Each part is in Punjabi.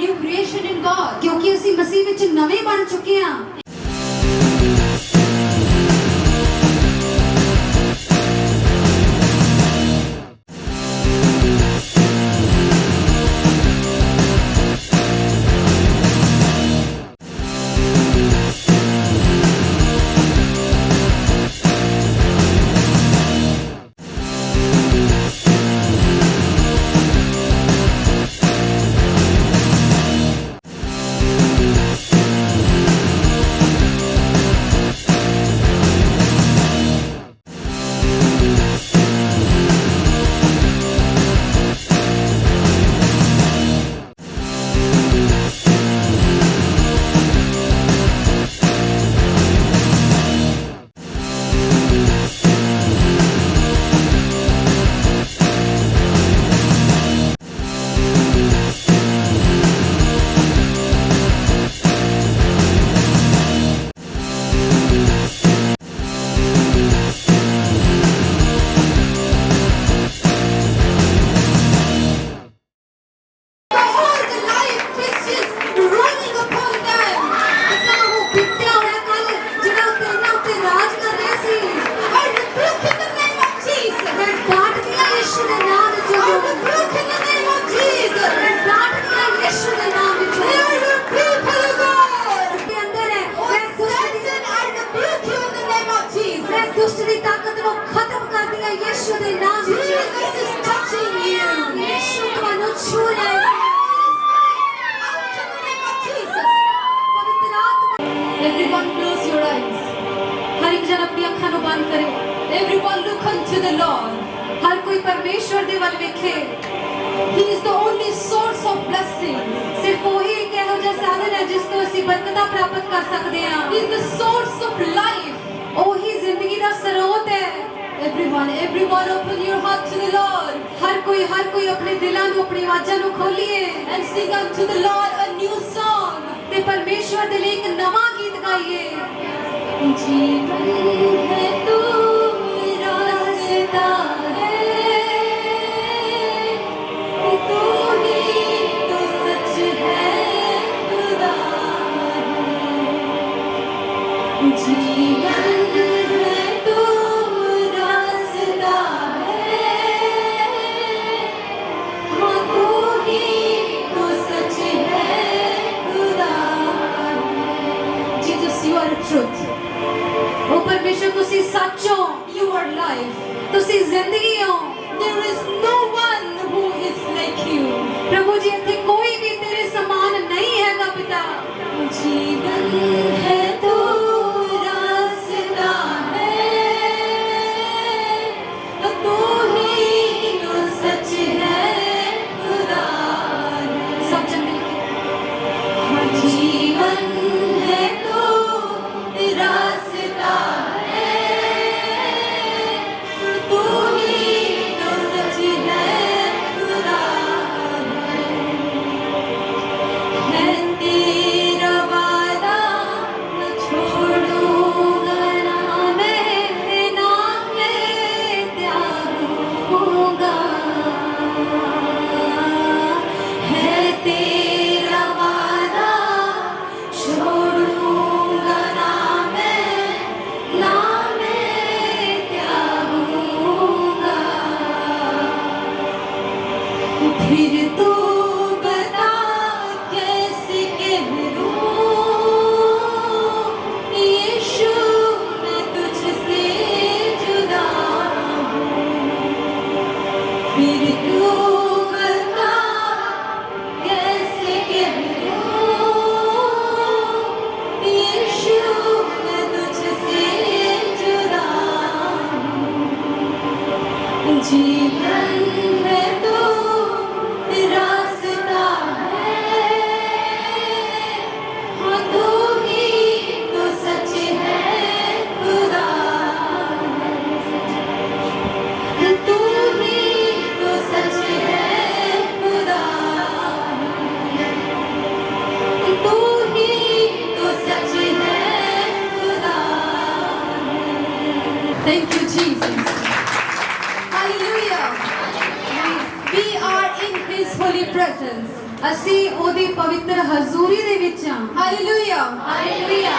new creation in God. क्योंकि ਅਸੀਂ ਮਸੀਹ ਵਿੱਚ ਨਵੇਂ ਬਣ ਚੁੱਕੇ ਹਾਂ। Everyone close your eyes. हर एक जन अपनी ਅੱਖਾਂ ਨੂੰ ਬੰਦ ਕਰੇ। Everyone look unto the Lord. हर कोई परमेश्वर ਦੇ ਵੱਲ ਵੇਖੇ। He is the only source of blessings. ਸਿਰਫ ਉਹੀ ਇੱਕ ਇਹੋ ਜਿਹਾ ਸਾਧਨ ਹੈ ਜਿਸ ਤੋਂ ਅਸੀਂ ਬਰਕਤਾਂ ਪ੍ਰਾਪਤ ਕਰ ਸਕਦੇ ਹਾਂ। He is the source of life. ਉਹੀ ਜ਼ਿੰਦਗੀ ਦਾ ਸਰੋਤ ਹੈ। Everyone open your heart to the Lord. ਹਰ ਕੋਈ ਆਪਣੇ ਦਿਲਾਂ ਨੂੰ ਆਪਣੀ ਆਵਾਜ਼ਾਂ ਨੂੰ ਖੋਲੀਏ And sing unto the Lord a new song. ਤੇ ਪਰਮੇਸ਼ਵਰ ਦੇ ਲਈ ਇੱਕ ਨਵਾਂ ਗੀਤ ਗਾਈਏ। जीवन है तू रास्ता है, तू ही तो सच है खुदा है। जीवन है तू रास्ता है, हाँ तू ही तो सच है खुदा है। Jesus, you are truth. ਉਹ ਪਰਮੇਸ਼ਵਰ ਤੁਸੀਂ ਸੱਚ ਹੋ। You are life. ਤੁਸੀਂ ਜ਼ਿੰਦਗੀ ਹੋ। There is no one who is like you. ਪ੍ਰਭੂ ਜੀ ਇੱਥੇ ਕੋਈ ਵੀ ਤੇਰੇ ਸਮਾਨ ਨਹੀਂ ਹੈਗਾ ਪਿਤਾ। जीवन है तो रास्ता है, तू ही तो सच है खुदा है। सब जन मिलके जीवन है तो रास्ता है, तू ही तो सच है खुदा है। तेरा वादा न छोड़ूंगा ना मैं, ना मैं त्यागूंगा। है तेरा वादा छोड़ूंगा ना मैं त्यागूंगा। फिर तू बता कैसे कहूँ यीशु मैं तुझसे जुदा हूँ। फिर तू बता कैसे कहूँ यीशु मैं तुझसे जुदा हूँ। जीवन है तो रास्ता है, हाँ तू ही तो सच है खुदा है। तू ही तो सच है खुदा है। तू ही तो सच है खुदा है। Thank you, Jesus. Hallelujah. We are in His holy presence. ਅਸੀਂ ਉਹਦੀ ਪਵਿੱਤਰ ਹਜ਼ੂਰੀ ਦੇ ਵਿੱਚ ਹਾਂ। Hallelujah. Hallelujah.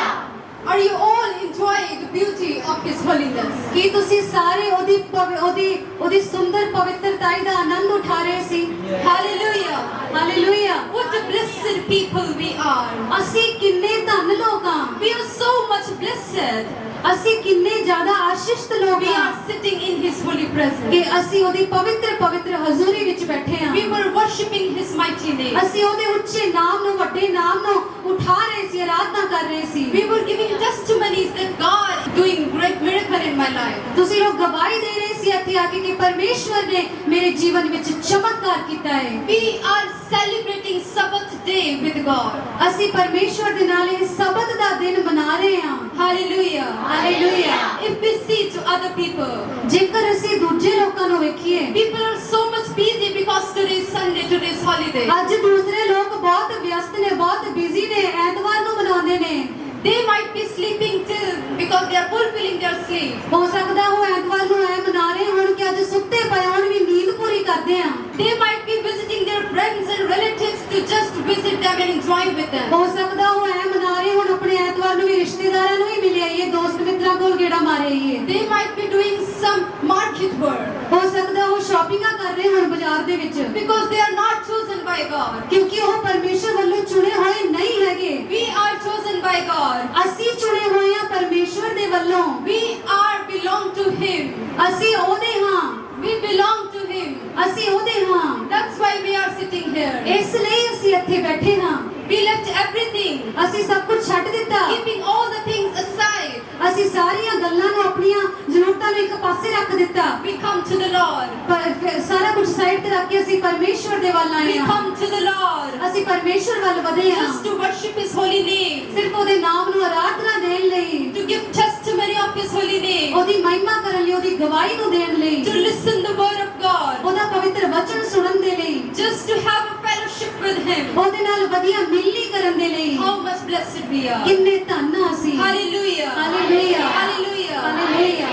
Are you all enjoying the beauty of His holiness? ਕੀ ਤੁਸੀਂ ਸਾਰੇ ਉਹਦੀ ਸੁੰਦਰ ਪਵਿੱਤਰਤਾਈ ਦਾ ਆਨੰਦ ਉਠਾ ਰਹੇ ਸੀ? Hallelujah. Hallelujah. What a blessed people we are. ਅਸੀਂ ਕਿੰਨੇ ਧਨ ਲੋਕ ਹਾਂ। We are so much blessed. ਅਸੀਂ ਕਿੰਨੇ ਜ਼ਿਆਦਾ ਆਸ਼ੀਸ਼ਿਤ ਲੋਕ We ਹਾਂ are sitting in His holy presence. ਕਿ ਅਸੀਂ ਉਹਦੀ ਪਵਿੱਤਰ ਹਜ਼ੂਰੀ ਵਿੱਚ ਬੈਠੇ ਹਾਂ। We were worshiping His mighty name. ਅਸੀਂ ਉਹਦੇ ਉੱਚੇ ਨਾਮ ਨੂੰ, ਵੱਡੇ ਨਾਮ ਨੂੰ ਉਠਾ ਰਹੇ ਸੀ, ਆਰਾਧਨਾ ਕਰ ਰਹੇ ਸੀ। We were giving testimonies that God is doing great miracle in my life. ਤੁਸੀਂ ਲੋਕ ਗਵਾਹੀ ਦੇ ਰਹੇ ਸੀ ਇੱਥੇ ਆ ਕੇ ਕਿ ਪਰਮੇਸ਼ਵਰ ਨੇ ਮੇਰੇ ਜੀਵਨ ਵਿੱਚ ਚਮਤਕਾਰ ਕੀਤਾ ਹੈ। We are celebrating Sabbath day with God. ਅਸੀਂ ਪਰਮੇਸ਼ਵਰ ਦੇ ਨਾਲ ਇਹ ਸਬਤ ਦਾ ਦਿਨ ਮਨਾ ਰਹੇ ਹਾਂ। Hallelujah. Hallelujah. If we see to other people, ਜੇਕਰ ਅਸੀਂ ਦੂਜੇ ਲੋਕਾਂ ਨੂੰ ਵੇਖੀਏ, people are so much busy because today is Sunday, today is holiday. ਅੱਜ ਦੂਸਰੇ ਲੋਕ ਬਹੁਤ ਵਿਅਸਤ ਨੇ, ਬਹੁਤ ਬਿਜ਼ੀ ਨੇ, ਐਤਵਾਰ ਨੂੰ ਮਨਾਉਂਦੇ ਨੇ। They might be sleeping till because they are fulfilling their sleep. ਹੋ ਸਕਦਾ ਉਹ ਐਤਵਾਰ ਨੂੰ ਐ ਮਨਾ ਰਹੇ ਹੋਣ ਕਿ ਅੱਜ ਸੁੱਤੇ ਪਏ ਹੋਣ ਵੀ ਨੀਂਦ ਪੂਰੀ ਕਰਦੇ ਆ। They might be visiting their friends and relatives to just visit them and enjoy with them. ਹੋ ਸਕਦਾ ਉਹ ਐ ਮਨਾ ਰਹੇ ਹੋਣ ਆਪਣੇ ਐਤਵਾਰ ਨੂੰ ਵੀ ਰਿਸ਼ਤੇਦਾਰਾਂ ਨੂੰ ਹੀ ਮਿਲੇ ਆਈਏ, ਦੋਸਤ ਮਿੱਤਰਾਂ ਕੋਲ ਗੇੜਾ ਮਾਰੇ ਆਈਏ। They might be doing some market work ਹੋ ਸਕਦਾ ਉਹ ਸ਼ਾਪਿੰਗਾਂ ਕਰ ਰਹੇ ਹੋਣ ਬਾਜ਼ਾਰ ਦੇ ਵਿੱਚ, because they are not chosen by God. ਕਿਉਂਕਿ ਉਹ ਪਰਮੇਸ਼ਰ ਵੱਲੋਂ ਚੁਣੇ ਹੋਏ ਨਹੀਂ ਹੈਗੇ। We are chosen by God. ਅਸੀਂ ਚੁਣੇ ਹੋਏ ਆ ਪਰਮੇਸ਼ਵਰ ਦੇ ਵੱਲੋਂ। We are belong to Him. ਅਸੀਂ ਉਹਦੇ ਹਾਂ। We belong to Him. ਅਸੀਂ ਉਹਦੇ ਹਾਂ। That's why we are sitting here. ਇਸ ਲਈ ਅਸੀਂ ਇੱਥੇ ਬੈਠੇ ਹਾਂ। We left everything, ਅਸੀਂ ਸਭ ਕੁਝ ਛੱਡ ਦਿੱਤਾ। keeping all the things aside. ਅਸੀਂ ਸਾਰੀਆਂ ਗੱਲਾਂ ਨੂੰ, ਆਪਣੀਆਂ ਜ਼ਰੂਰਤਾਂ ਨੂੰ ਇੱਕ ਪਾਸੇ ਰੱਖ ਦਿੱਤਾ। We come to the Lord. ਫਿਰ ਸਾਰਾ ਕੁਝ ਸਾਈਡ ਤੇ ਰੱਖ ਕੇ ਅਸੀਂ ਪਰਮੇਸ਼ਵਰ ਦੇ ਵੱਲ ਆਏ We ਹਾਂ। come to the Lord ਅਸੀਂ ਪਰਮੇਸ਼ਵਰ ਵੱਲ ਵਧੇ ਹਾਂ just to worship His holy name, ਸਿਰਫ ਉਹਦੇ ਨਾਮ ਨੂੰ ਆਰਾਧਨਾ ਦੇਣ ਲਈ, to give testimony of His holy name, ਉਹਦੀ ਮਹਿਮਾ ਕਰਨ ਲਈ, ਉਹਦੀ ਗਵਾਹੀ ਨੂੰ ਦੇਣ ਲਈ, to listen the word of God, ਉਹਦਾ ਪਵਿੱਤਰ ਵਚਨ ਸੁਣਨ ਦੇ ਲਈ, just to have a fellowship with Him. ਉਹਦੇ ਨਾਲ ਵਧੀਆ ਮਿਲਣੀ ਕਰਨ ਦੇ ਲਈ। How much blessed we are. ਕਿੰਨੇ ਧੰਨ ਹਾਂ ਅਸੀਂ। Hallelujah. Hallelujah. Hallelujah. Hallelujah.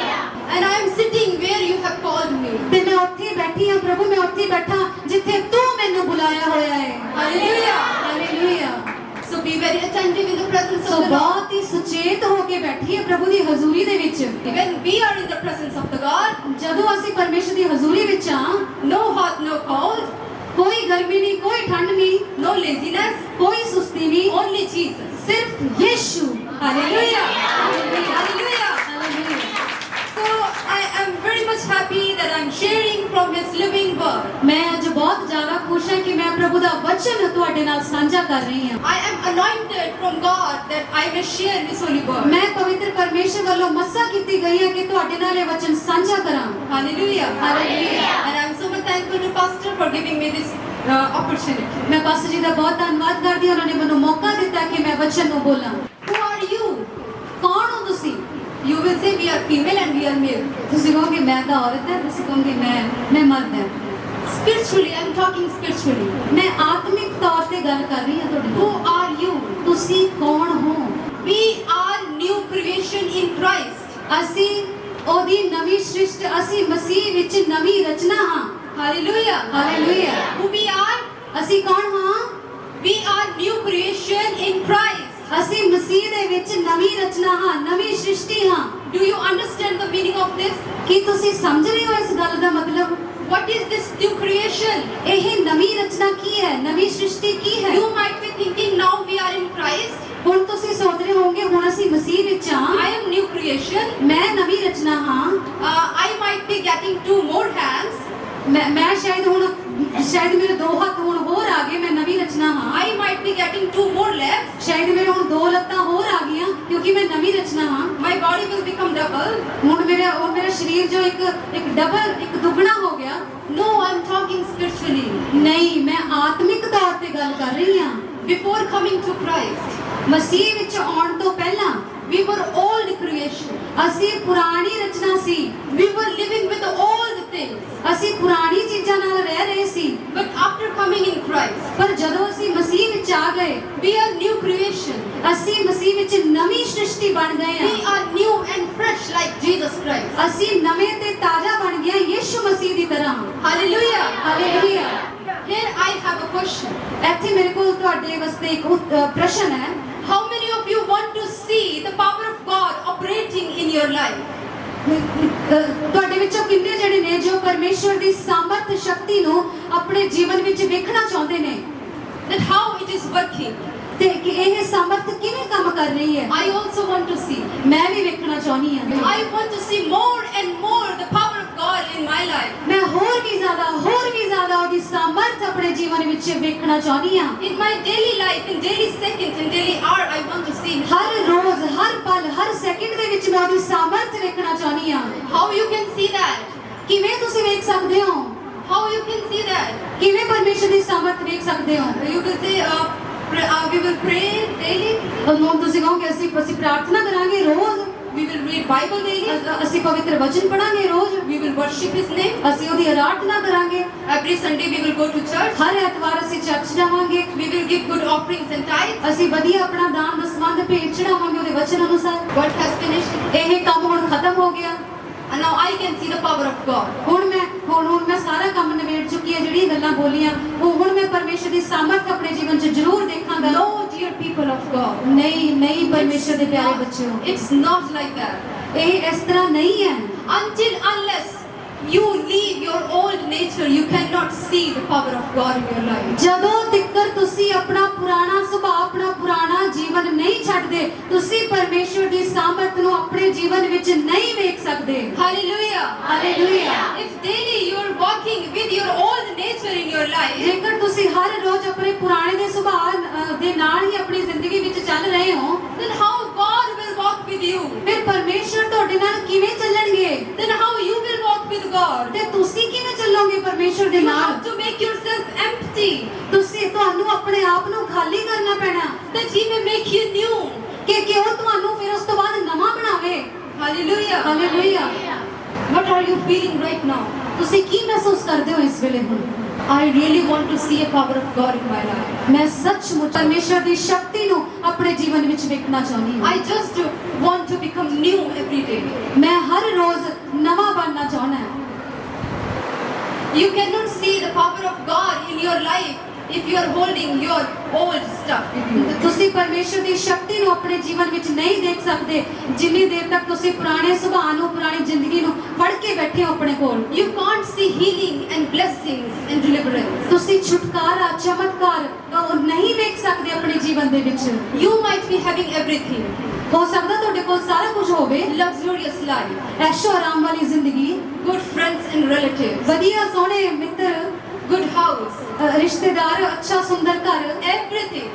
And I am sitting where you have called me. ਤੇ ਮੈਂ ਉੱਥੇ ਬੈਠੀ ਹਾਂ ਪ੍ਰਭੂ, ਮੈਂ ਉੱਥੇ ਬੈਠਾ ਜਿੱਥੇ ਤੂੰ ਮੈਨੂੰ ਬੁਲਾਇਆ ਹੋਇਆ ਹੈ। Hallelujah. Hallelujah. So be very attentive in the presence so of the Lord. ਬਹੁਤ ਹੀ ਸੁਚੇਤ ਹੋ ਕੇ ਬੈਠੀਏ ਪ੍ਰਭੂ ਦੀ ਹਜ਼ੂਰੀ ਦੇ ਵਿੱਚ। When we are in the presence of the God, ਜਦੋਂ ਅਸੀਂ ਪਰਮੇਸ਼ਰ ਦੀ ਹਜ਼ੂਰੀ ਵਿੱਚ ਹਾਂ, no hot, no cold, ਕੋਈ ਗਰਮੀ ਨਹੀਂ, ਕੋਈ ਠੰਡ ਨਹੀਂ, no laziness, ਕੋਈ ਸੁਸਤੀ ਨਹੀਂ, only Jesus. ਸਿਰਫ ਯਿਸੂ। Hallelujah. Hallelujah. Hallelujah. Hallelujah. So I am very much happy that I am sharing from His living word. ਮੈਂ ਅੱਜ ਬਹੁਤ ਜ਼ਿਆਦਾ ਖੁਸ਼ ਹਾਂ ਕਿ ਮੈਂ ਪ੍ਰਭੂ ਦਾ ਵਚਨ ਤੁਹਾਡੇ ਨਾਲ ਸਾਂਝਾ ਕਰ ਰਹੀ ਹਾਂ। I am anointed from God that I may share His holy word. ਮੈਂ ਪਵਿੱਤਰ ਪਰਮੇਸ਼ਰ ਵੱਲੋਂ ਮੱਸਾ ਕੀਤੀ ਗਈ ਹਾਂ ਕਿ ਤੁਹਾਡੇ ਨਾਲ ਇਹ ਵਚਨ ਸਾਂਝਾ ਕਰਾਂ। Hallelujah. Hallelujah. And I am so much thankful to Pastor for giving me this opportunity. ਮੈਂ ਪਾਸਟਰ ਜੀ ਦਾ ਬਹੁਤ ਧੰਨਵਾਦ ਕਰਦੀ ਹਾਂ, ਉਹਨਾਂ ਨੇ ਮੈਨੂੰ ਮੌਕਾ ਦਿੱਤਾ ਕਿ ਮੈਂ ਵਚਨ ਨੂੰ ਬੋਲਾਂ। Who are you? ਕੌਣ ਹੋ ਤੁਸੀਂ? You will say we are female and we are male. ਤੁਸੀਂ ਕਹੋਗੇ ਮੈਂ ਤਾਂ ਔਰਤ ਹਾਂ, ਤੁਸੀਂ ਕਹੋਗੇ ਮੈਂ ਮਰਦ ਹਾਂ। Spiritually, I am talking spiritually. ਮੈਂ ਆਤਮਿਕ ਤੌਰ ਤੇ ਗੱਲ ਕਰ ਰਹੀ ਹਾਂ ਤੁਹਾਡੇ Who ਨਾਲ। are you? ਤੁਸੀਂ ਕੌਣ ਹੋ? We are new creation in Christ. ਅਸੀਂ ਉਹਦੀ ਨਵੀਂ ਸ੍ਰਿਸ਼ਟ, ਅਸੀਂ ਮਸੀਹ ਵਿੱਚ ਨਵੀਂ ਰਚਨਾ ਹਾਂ। Hallelujah. Hallelujah. Who we are? ਅਸੀਂ ਕੌਣ ਹਾਂ? We are new creation in Christ. ਅਸੀਂ ਮਸੀਹ ਦੇ ਵਿੱਚ ਨਵੀਂ ਰਚਨਾ ਹਾਂ, ਨਵੀਂ ਸ੍ਰਿਸ਼ਟੀ ਹਾਂ। Do you understand the meaning of this? ਕੀ ਤੁਸੀਂ ਸਮਝ ਰਹੇ ਹੋ ਇਸ ਗੱਲ ਦਾ ਮਤਲਬ? What is this new creation? ਇਹ ਨਵੀਂ ਰਚਨਾ ਕੀ ਹੈ? ਨਵੀਂ ਸ੍ਰਿਸ਼ਟੀ ਕੀ ਹੈ? You might be thinking now we are in Christ. ਹੁਣ ਤੁਸੀਂ ਸੋਚ ਰਹੇ ਹੋਵੋਗੇ ਹੁਣ ਅਸੀਂ ਮਸੀਹ ਵਿੱਚ ਹਾਂ, I am new creation. ਮੈਂ ਨਵੀਂ ਰਚਨਾ ਹਾਂ। I might be getting 2 more hands. ਮੈਂ ਸ਼ਾਇਦ ਮੇਰੇ 2 ਹੱਥ ਹੁਣ ਹੋਰ ਆ ਗਏ, ਮੈਂ ਨਵੀਂ ਰਚਨਾ ਹਾਂ। I might be getting 2 more legs. ਸ਼ਾਇਦ ਮੇਰੇ ਹੁਣ 2 ਲੱਤਾਂ ਹੋਰ ਆ ਗਈਆਂ ਕਿਉਂਕਿ ਮੈਂ ਨਵੀਂ ਰਚਨਾ ਹਾਂ। My body will become double. ਹੁਣ ਮੇਰਾ ਸਰੀਰ ਜੋ ਇੱਕ ਡਬਲ, ਇੱਕ ਦੁੱਗਣਾ ਹੋ ਗਿਆ। No, I'm talking spiritually. ਨਹੀਂ, ਮੈਂ ਆਤਮਿਕ ਤੌਰ ਤੇ ਗੱਲ ਕਰ ਰਹੀ ਹਾਂ। Before coming to Christ, ਮਸੀਹ ਵਿੱਚ ਆਉਣ ਤੋਂ ਪਹਿਲਾਂ we were old creation. ਅਸੀਂ ਪੁਰਾਣੀ ਰਚਨਾ ਸੀ। We were living with old things. ਅਸੀਂ ਪੁਰਾਣੀ ਚੀਜ਼ਾਂ ਨਾਲ ਰਹਿ ਰਹੇ ਸੀ। But after coming in Christ, ਪਰ ਜਦੋਂ ਅਸੀਂ ਮਸੀਹ ਵਿੱਚ ਆ ਗਏ, we are new creation. ਅਸੀਂ ਮਸੀਹ ਵਿੱਚ ਨਵੀਂ ਸ੍ਰਿਸ਼ਟੀ ਬਣ ਗਏ We ਹਾਂ। are new and fresh like Jesus Christ. ਅਸੀਂ ਨਵੇਂ ਤੇ ਤਾਜ਼ਾ ਬਣ ਗਏ ਯਿਸੂ ਮਸੀਹ ਦੀ ਤਰ੍ਹਾਂ। Hallelujah. Hallelujah. Here I have a question. ਇੱਥੇ ਤੁਹਾਡੇ ਵਾਸਤੇ ਇੱਕ ਪ੍ਰਸ਼ਨ ਹੈ। How many of you want to see the power of God operating in your life? ਤੁਹਾਡੇ ਵਿੱਚੋਂ ਕਿੰਨੇ ਜਿਹੜੇ ਨੇ ਜੋ ਪਰਮੇਸ਼ਵਰ ਦੀ ਸਾਮਰਥ ਸ਼ਕਤੀ ਨੂੰ ਆਪਣੇ ਜੀਵਨ ਵਿੱਚ ਵੇਖਣਾ ਚਾਹੁੰਦੇ ਨੇ That how it is working? ਤੇ ਕਿ ਇਹ ਸਾਮਰਥ ਕਿਵੇਂ ਕੰਮ ਕਰ ਰਹੀ ਹੈ। I also want to see. ਮੈਂ ਵੀ ਵੇਖਣਾ ਚਾਹੁੰਦੀ ਹਾਂ। I want to see more and more the power of God in my life. ਮੈਂ ਹੋਰ ਵੀ ਜ਼ਿਆਦਾ ਉਹਦੀ ਸਾਮਰਥ ਆਪਣੇ ਜੀਵਨ ਵਿੱਚ ਵੇਖਣਾ ਚਾਹੁੰਦੀ ਹਾਂ। In my daily life, in daily second, in daily hour, I want to see. ਹਰ ਰੋਜ਼, ਹਰ ਪਲ, ਹਰ ਸੈਕਿੰਡ ਦੇ ਵਿੱਚ ਮੈਂ ਉਹਦੀ ਸਾਮਰਥ ਵੇਖਣਾ ਚਾਹੁੰਦੀ ਹਾਂ। How you can see that? ਕਿਵੇਂ ਤੁਸੀਂ ਵੇਖ ਸਕਦੇ ਹੋ? How you can see that? ਕਿਵੇਂ ਪਰਮੇਸ਼ਰ ਦੀ ਸਾਮਰਥ ਵੇਖ ਸਕਦੇ ਹੋ? You will say, we will pray daily. ਹੁਣ ਤੁਸੀਂ ਕਹੋਗੇ ਅਸੀਂ ਪ੍ਰਾਰਥਨਾ ਕਰਾਂਗੇ ਰੋਜ਼, We will read Bible daily. ਅਸੀਂ ਪਵਿੱਤਰ ਵਚਨ ਪੜਾਂਗੇ ਰੋਜ਼, We will worship His name. ਅਸੀਂ ਉਹਦੀ ਆਰਾਧਨਾ ਕਰਾਂਗੇ, Every Sunday we will go to church. ਹਰ ਐਤਵਾਰ ਅਸੀਂ ਚਰਚ ਜਾਵਾਂਗੇ, We will give good offerings and tithes. ਅਸੀਂ ਵਧੀਆ ਆਪਣਾ ਦਾਨ ਦਸਵੰਧ ਭੇਟ ਚੜਾਵਾਂਗੇ ਉਹਦੇ ਵਚਨ ਅਨੁਸਾਰ। What has finished? ਇਹ ਕੰਮ ਹੁਣ ਖਤਮ ਹੋ ਗਿਆ। And now I can see the power of God. ਹੁਣ ਮੈਂ ਸਾਰਾ ਕੰਮ ਨਿਬੇੜ ਚੁੱਕੀ ਹਾਂ, ਜਿਹੜੀਆਂ ਗੱਲਾਂ ਬੋਲੀਆਂ ਹੁਣ ਮੈਂ ਪਰਮੇਸ਼ਰ ਦੀ ਸਾਮਰਥ ਆਪਣੇ ਜੀਵਨ 'ਚ ਜ਼ਰੂਰ ਦੇਖਾਂਗਾ। No, dear people of God. ਨਹੀਂ ਪਰਮੇਸ਼ਰ ਦੇ ਪਿਆਰੇ ਬੱਚਿਓ, It's not like that. ਇਹ ਇਸ ਤਰ੍ਹਾਂ ਨਹੀਂ ਹੈ। Unless you leave your old nature, you cannot see the power of God in your life. ਜਦੋਂ ਤੱਕ ਤੁਸੀਂ ਆਪਣਾ ਪੁਰਾਣਾ ਸੁਭਾਅ, ਆਪਣਾ ਪੁਰਾਣਾ ਜੀਵਨ ਨਹੀਂ ਛੱਡਦੇ, ਤੁਸੀਂ ਪਰਮੇਸ਼ਰ ਦੀ ਸਾਮਰਥ ਨੂੰ ਆਪਣੇ ਜੀਵਨ ਵਿੱਚ ਨਹੀਂ ਵੇਖ ਸਕਦੇ। Hallelujah. Hallelujah. If daily you are walking with your old nature in your life, ਜੇਕਰ ਤੁਸੀਂ ਹਰ ਰੋਜ਼ ਆਪਣੇ ਪੁਰਾਣੇ ਦੇ ਸੁਭਾਅ ਦੇ ਨਾਲ ਹੀ ਆਪਣੀ ਜ਼ਿੰਦਗੀ ਵਿੱਚ ਚੱਲ ਰਹੇ ਹੋ, then how God will walk with you? ਫਿਰ ਪਰਮੇਸ਼ਰ ਤੁਹਾਡੇ ਨਾਲ ਕਿਵੇਂ ਚੱਲਣਗੇ? Then how you will walk with God? ਤੇ ਤੁਸੀਂ ਕਿਵੇਂ ਚੱਲੋਗੇ ਪਰਮੇਸ਼ਰ ਦੇ You ਨਾਲ? have to make yourself empty, ਤੁਹਾਨੂੰ ਆਪਣੇ ਆਪ ਨੂੰ ਖਾਲੀ ਕਰਨਾ ਪੈਣਾ that He may make you new. ਕਿ ਉਹ ਤੁਹਾਨੂੰ ਫਿਰ ਉਸ ਤੋਂ ਬਾਅਦ ਨਵਾਂ ਬਣਾਵੇ। Hallelujah. Hallelujah. What are you feeling right now? ਤੁਸੀਂ ਕੀ ਮਹਿਸੂਸ ਕਰਦੇ ਹੋ ਇਸ ਵੇਲੇ ਹੁਣ? I really want to see a power of God in my life. ਮੈਂ ਸੱਚਮੁੱਚ ਪਰਮੇਸ਼ਰ ਦੀ ਸ਼ਕਤੀ ਨੂੰ ਆਪਣੇ ਜੀਵਨ ਵਿੱਚ ਵੇਖਣਾ ਚਾਹੁੰਦੀ ਹਾਂ। I just want to become new every day. ਮੈਂ ਹਰ ਰੋਜ਼ ਨਵਾਂ ਬਣਨਾ ਚਾਹੁੰਦਾ ਹਾਂ। You cannot see the power of God in your life if you are holding your old stuff with you. ਤੁਸੀਂ ਪਰਮੇਸ਼ਰ ਦੀ ਸ਼ਕਤੀ ਨੂੰ ਆਪਣੇ ਜੀਵਨ ਵਿੱਚ ਨਹੀਂ ਦੇਖ ਸਕਦੇ ਜਿੰਨੀ ਦੇਰ ਤੱਕ ਤੁਸੀਂ ਪੁਰਾਣੇ ਸੁਭਾਅ ਨੂੰ, ਪੁਰਾਣੀ ਜ਼ਿੰਦਗੀ ਨੂੰ ਫੜ ਕੇ ਬੈਠੇ ਹੋ ਆਪਣੇ ਕੋਲ। You can't see healing and blessings and deliverance. ਤੁਸੀਂ ਛੁਟਕਾਰਾ, ਚਮਤਕਾਰ ਨਹੀਂ ਵੇਖ ਸਕਦੇ ਆਪਣੇ ਜੀਵਨ ਦੇ ਵਿੱਚ। You might be having everything. ਹੋ ਸਕਦਾ ਤੁਹਾਡੇ ਕੋਲ ਸਾਰਾ ਕੁਝ ਹੋਵੇ, Luxurious life, ਐਸ਼ੋ ਆਰਾਮ ਵਾਲੀ ਜ਼ਿੰਦਗੀ, good friends and relatives, ਵਧੀਆ ਸੋਹਣੇ ਮਿੱਤਰ, good house, ਰਿਸ਼ਤੇਦਾਰ, ਅੱਛਾ ਸੁੰਦਰ ਘਰ, everything.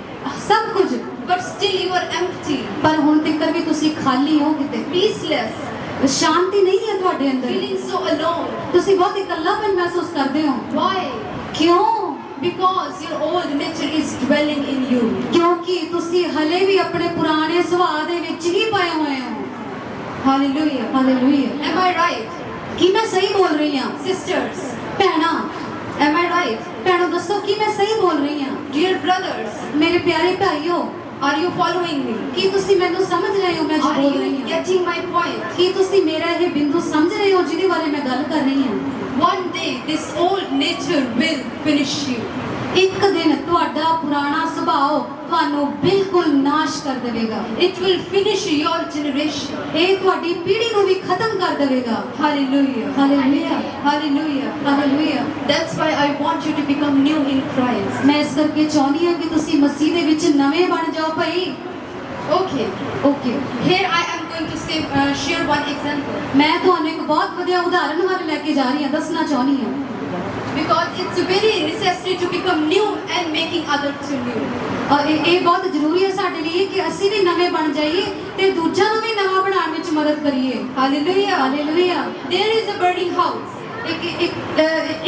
ਸਭ ਕੁਝ, But still you are empty, ਪਰ ਹੁਣ ਤੱਕ ਵੀ ਤੁਸੀਂ ਖਾਲੀ ਹੋ ਕਿਤੇ। peaceless, ਸ਼ਾਂਤੀ ਨਹੀਂ ਹੈ ਤੁਹਾਡੇ ਅੰਦਰ, feeling so alone. ਤੁਸੀਂ ਬਹੁਤ ਇਕੱਲਾਪਨ ਮਹਿਸੂਸ ਕਰਦੇ ਹੋ। Why? ਕਿਉਂ? Because your old nature is dwelling in you. ਕਿਉਂਕਿ ਤੁਸੀਂ ਹਲੇ ਵੀ ਆਪਣੇ ਪੁਰਾਣੇ ਸੁਭਾਅ ਦੇ ਵਿੱਚ ਹੀ ਪਏ ਹੋਏ ਹੋ। Hallelujah. Hallelujah. Am I right? ਕੀ ਮੈਂ ਸਹੀ ਬੋਲ ਰਹੀ ਹਾਂ? Sisters, ਭੈਣਾਂ, am I right? ਭੈਣੋ ਦੱਸੋ ਕੀ ਮੈਂ ਸਹੀ ਬੋਲ ਰਹੀ ਹਾਂ? Dear brothers, ਮੇਰੇ ਪਿਆਰੇ ਭਾਈਓ, are you following me? ਕੀ ਤੁਸੀਂ ਮੈਨੂੰ ਸਮਝ ਰਹੇ ਹੋ ਮੈਂ ਜੋ Are ਬੋਲ you ਰਹੀ ਹਾਂ? getting my point? ਕੀ ਤੁਸੀਂ ਮੇਰਾ ਇਹ ਬਿੰਦੂ ਸਮਝ ਰਹੇ ਹੋ ਜਿਹਦੇ ਬਾਰੇ ਮੈਂ ਗੱਲ ਕਰ ਰਹੀ ਹਾਂ? One day this old nature will finish you. ਇੱਕ ਦਿਨ ਤੁਹਾਡਾ ਪੁਰਾਣਾ ਸੁਭਾਅ ਤੁਹਾਨੂੰ ਬਿਲਕੁਲ ਨਾਸ਼ ਕਰ ਦੇਵੇਗਾ। It will finish your generation. ਇਹ ਤੁਹਾਡੀ ਪੀੜ੍ਹੀ ਨੂੰ ਵੀ ਖਤਮ ਕਰ ਦੇਵੇਗਾ। Hallelujah. Hallelujah. Hallelujah. Hallelujah. That's why I want you to become new in Christ. ਮੈਂ ਇਸ ਕਰਕੇ ਚਾਹੁੰਦੀ ਹਾਂ ਕਿ ਤੁਸੀਂ ਮਸੀਹ ਦੇ ਵਿੱਚ ਨਵੇਂ ਬਣ ਜਾਓ ਭਾਈ। Okay. Okay. Here I am going to share one example. ਮੈਂ ਤੁਹਾਨੂੰ ਇੱਕ ਬਹੁਤ ਵਧੀਆ ਉਦਾਹਰਣ ਵੱਲ ਲੈ ਕੇ ਜਾ ਰਹੀ ਹਾਂ, ਦੱਸਣਾ ਚਾਹੁੰਦੀ ਹਾਂ। Because it's very necessary to become new and making others new. ਇਹ ਬਹੁਤ ਜ਼ਰੂਰੀ ਹੈ ਸਾਡੇ ਲਈ ਕਿ ਅਸੀਂ ਵੀ ਨਵੇਂ ਬਣ ਜਾਈਏ ਤੇ ਦੂਜਿਆਂ ਨੂੰ ਵੀ ਨਵਾਂ ਬਣਾਉਣ ਵਿੱਚ ਮਦਦ ਕਰੀਏ। Hallelujah. Hallelujah. There is a burning house.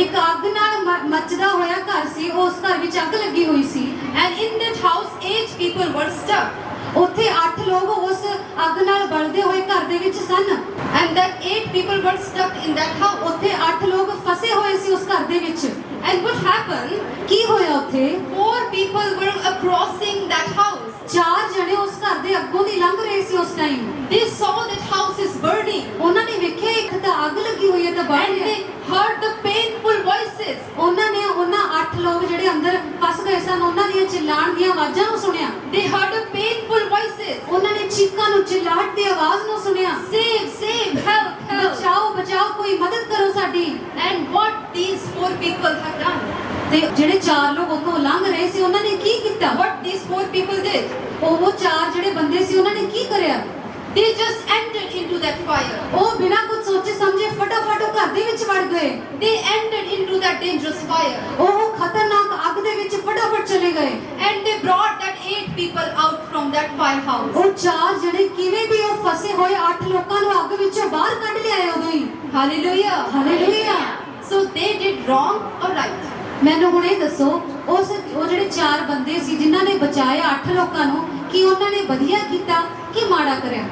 ਇੱਕ ਅੱਗ ਨਾਲ ਮੱਚਦਾ ਹੋਇਆ ਘਰ ਸੀ, ਉਸ ਘਰ ਵਿੱਚ ਅੱਗ ਲੱਗੀ ਹੋਈ ਸੀ। And in that house 8 people were stuck. ਉੱਥੇ 8 ਲੋਕ ਉਸ ਅੱਗ ਨਾਲ ਬਲਦੇ ਹੋਏ ਘਰ ਦੇ ਵਿੱਚ ਸਨ। And that 8 people were stuck in that house. ਉੱਥੇ 8 ਲੋਕ ਫਸੇ ਹੋਏ ਸੀ ਉਸ ਘਰ ਦੇ ਵਿੱਚ। And what happened? ਕੀ ਹੋਇਆ ਉੱਥੇ? 4 people were crossing that house. 4 ਜਣੇ ਉਸ ਘਰ ਦੇ ਅੱਗੋਂ ਦੀ ਲੰਘ ਰਹੇ ਸੀ ਉਸ time. They saw that house is burning. ਉਹਨਾਂ ਨੇ ਵੇਖਿਆ ਇੱਕ ਤਾਂ ਅੱਗ ਲੱਗੀ ਹੋਈ ਹੈ ਤਾਂ ਬਲ And ਰਿਹਾ। they heard the painful voices. ਉਹਨਾਂ 8 ਲੋਕ ਜਿਹੜੇ ਅੰਦਰ ਫਸ ਗਏ ਸਨ ਉਹਨਾਂ ਦੀਆਂ ਚਿল্ਲਾਣ ਦੀਆਂ ਆਵਾਜ਼ਾਂ ਨੂੰ ਸੁਣਿਆ। They heard a painful voices. ਉਹਨਾਂ ਨੇ ਚੀਕਾਂ ਨੂੰ, ਚਿल्लाहट ਦੀ ਆਵਾਜ਼ ਨੂੰ ਸੁਣਿਆ। Save, save, help, help. ਬਚਾਓ ਬਚਾਓ, ਕੋਈ ਮਦਦ ਕਰੋ ਸਾਡੀ। And what these 4 people have done? ਤੇ ਜਿਹੜੇ 4 ਲੋਕ ਉੱਥੋਂ ਲੰਘ ਰਹੇ ਸੀ ਉਹਨਾਂ ਨੇ ਕੀ ਕੀਤਾ? What these 4 people did? ਉਹ 4 ਜਿਹੜੇ ਬੰਦੇ ਸੀ ਉਹਨਾਂ ਨੇ ਕੀ ਕਰਿਆ? They just entered into that fire. ਉਹ ਬਿਨਾਂ ਕੁਝ ਸੋਚੇ ਸਮਝੇ ਫਟਾਫਟ ਉਹ ਘਰ ਦੇ ਵਿੱਚ ਵੜ ਗਏ। They entered into that dangerous fire. ਉਹ ਖਤਰਨਾਕ ਅੱਗ ਦੇ ਵਿੱਚ ਫਟਾਫਟ ਚਲੇ ਗਏ। And they brought that 8 people out from that firehouse. ਉਹ 4 ਜਿਹੜੇ ਕਿਵੇਂ ਵੀ ਉਹ ਫਸੇ ਹੋਏ 8 ਲੋਕਾਂ ਨੂੰ ਅੱਗ ਵਿੱਚੋਂ ਬਾਹਰ ਕੱਢ ਲਿਆਏ ਉਦੋਂ ਹੀ। Hallelujah. Hallelujah. So they did wrong or right? ਮੈਨੂੰ ਹੁਣ ਇਹ ਦੱਸੋ, ਉਹ ਜਿਹੜੇ 4 ਬੰਦੇ ਸੀ ਜਿਨ੍ਹਾਂ ਨੇ ਬਚਾਇਆ 8 ਲੋਕਾਂ ਨੂੰ, ਕੀ ਉਹਨਾਂ ਨੇ ਵਧੀਆ ਕੀਤਾ ਕਿ ਮਾੜਾ ਕਰਿਆ?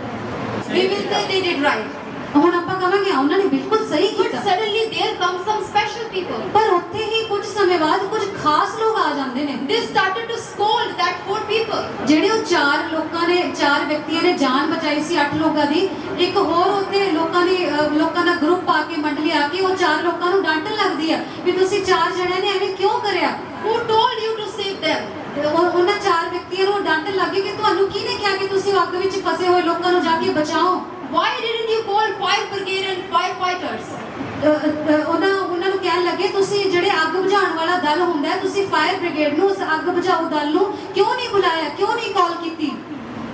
We will say they did right. ਹੁਣ ਆਪਾਂ ਕਹਾਂਗੇ ਉਹਨਾਂ ਨੇ ਬਿਲਕੁਲ ਸਹੀ But ਕੀਤਾ। suddenly there come some special people. ਪਰ ਉੱਥੇ ਹੀ ਕੁਝ ਸਮੇਂ ਬਾਅਦ ਕੁਝ ਖਾਸ ਲੋਕ ਆ ਜਾਂਦੇ ਨੇ। They started to scold that 4 people. ਜਿਹੜੇ ਉਹ 4 ਲੋਕਾਂ ਨੇ, 4 ਵਿਅਕਤੀਆਂ ਨੇ ਜਾਨ ਬਚਾਈ ਸੀ 8 ਲੋਕਾਂ ਦੀ। ਇੱਕ ਹੋਰ ਉੱਥੇ ਲੋਕਾਂ ਦਾ ਗਰੁੱਪ ਆ ਕੇ ਮੰਡਲੀ ਆ ਕੇ ਉਹ 4 ਲੋਕਾਂ ਨੂੰ ਡਾਂਟਣ ਲੱਗਦੀ ਆ ਵੀ ਤੁਸੀਂ 4 ਜਣਿਆਂ ਨੇ ਐਵੇਂ ਕਿਉਂ ਕਰਿਆ? Who told you to save them? ਤੇ ਉਹਨਾਂ 4 ਵਿਅਕਤੀਆਂ ਨੂੰ ਡਾਂਟਣ ਲੱਗੇ ਕਿ ਤੁਹਾਨੂੰ ਕਿਹਨੇ ਕਿਹਾ ਕਿ ਤੁਸੀਂ ਅੱਗ ਵਿੱਚ ਫਸੇ ਹੋਏ ਲੋਕਾਂ ਨੂੰ ਜਾ ਕੇ ਬਚਾਓ? Why didn't you call fire brigade and firefighters? ਉਹਨਾਂ ਨੂੰ ਕਹਿਣ ਲੱਗੇ ਤੁਸੀਂ ਜਿਹੜੇ ਅੱਗ ਬੁਝਾਉਣ ਵਾਲਾ ਦਲ ਹੁੰਦਾ ਹੈ, ਤੁਸੀਂ ਫਾਇਰ ਬ੍ਰਿਗੇਡ ਨੂੰ, ਉਸ ਅੱਗ ਬੁਝਾਊ ਦਲ ਨੂੰ ਕਿਉਂ ਨਹੀਂ ਬੁਲਾਇਆ, ਕਿਉਂ ਨਹੀਂ ਕਾਲ ਕੀਤੀ?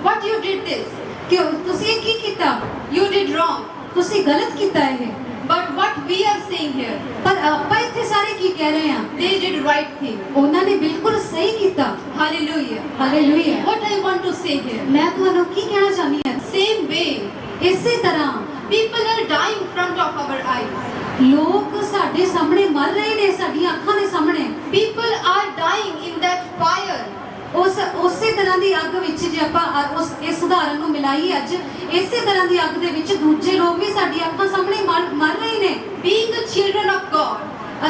What you did this? ਕਿਉਂ ਤੁਸੀਂ ਇਹ ਕੀ ਕੀਤਾ? You did wrong. ਤੁਸੀਂ ਗਲਤ ਕੀਤਾ ਇਹ। But what we are saying here, ਪਰ ਆਪਾਂ ਇੱਥੇ ਸਾਰੇ ਕੀ ਕਹਿ ਰਹੇ ਹਾਂ? they did right thing. ਉਹਨਾਂ ਨੇ ਬਿਲਕੁਲ ਸਹੀ ਕੀਤਾ। Hallelujah. Hallelujah. What I want to say here, ਮੈਂ ਤੁਹਾਨੂੰ ਕੀ ਕਹਿਣਾ ਚਾਹੁੰਦੀ ਹਾਂ? same way, ਇਸੇ ਤਰ੍ਹਾਂ people are dying in front of our eyes. ਲੋਕ ਸਾਡੇ ਸਾਹਮਣੇ ਮਰ ਰਹੇ ਨੇ, ਸਾਡੀਆਂ ਅੱਖਾਂ ਦੇ ਸਾਹਮਣੇ। People are dying in that fire. ਉਸੇ ਤਰ੍ਹਾਂ ਦੀ ਅੱਗ ਵਿੱਚ ਜੇ ਆਪਾਂ ਇਸ ਉਦਾਹਰਨ ਨੂੰ ਮਿਲਾਈਏ ਅੱਜ, ਇਸੇ ਤਰ੍ਹਾਂ ਦੀ ਅੱਗ ਦੇ ਵਿੱਚ ਦੂਜੇ ਲੋਕ ਵੀ ਸਾਡੀ ਅੱਖਾਂ ਸਾਹਮਣੇ ਮਰ ਰਹੇ ਨੇ। Being the children of God,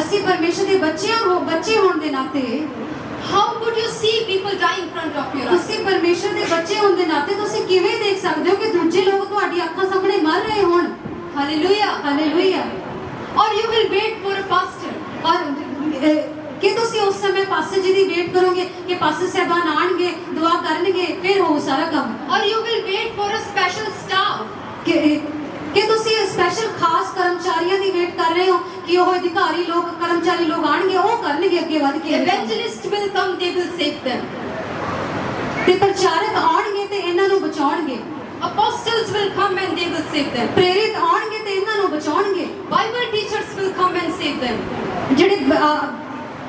ਅਸੀਂ ਪਰਮੇਸ਼ਰ ਦੇ ਬੱਚੇ ਹੋਣ ਦੇ ਨਾਤੇ how could you see people die in front of your eyes? ਤੁਸੀਂ ਪਰਮੇਸ਼ਰ ਦੇ ਬੱਚੇ ਹੋਣ ਦੇ ਨਾਤੇ ਤੁਸੀਂ ਕਿਵੇਂ ਦੇਖ ਸਕਦੇ ਹੋ ਕਿ ਦੂਜੇ ਲੋਕ ਤੁਹਾਡੀ ਅੱਖਾਂ ਸਾਹਮਣੇ ਮਰ ਰਹੇ ਹੋਣ? Hallelujah. Hallelujah. Or you will wait for a pastor. ਔਰ ਕਿ ਤੁਸੀਂ ਉਸ ਸਮੇਂ ਪਾਸਟਰ ਜੀ ਦੀ ਵੇਟ ਕਰੋਗੇ ਕਿ ਪਾਸਟਰ ਸਾਹਿਬਾਨ ਆਣਗੇ, ਦੁਆ ਕਰਨਗੇ, ਫਿਰ ਹੋ ਸਾਰਾ ਕੰਮ? Or you will wait for a special staff. ਕਿ ਤੁਸੀਂ ਸਪੈਸ਼ਲ ਖਾਸ ਕਰਮਚਾਰੀਆਂ ਦੀ ਵੇਟ ਕਰ ਰਹੇ ਹੋ ਕਿ ਉਹ ਅਧਿਕਾਰੀ ਲੋਕ, ਕਰਮਚਾਰੀ ਲੋਕ ਆਣਗੇ, ਉਹ ਕਰਨਗੇ ਅੱਗੇ ਵੱਧ ਕੇ। Evangelist will come, they will save them. ਤੇ ਪ੍ਰਚਾਰਕ ਆਣਗੇ ਤੇ ਇਹਨਾਂ ਨੂੰ ਬਚਾਉਣਗੇ। Apostles will come and they will save them. ਪ੍ਰੇਰਿਤ ਆਣਗੇ ਤੇ ਇਹਨਾਂ ਨੂੰ ਬਚਾਉਣਗੇ। Bible teachers will come and save them. ਜਿਹੜੇ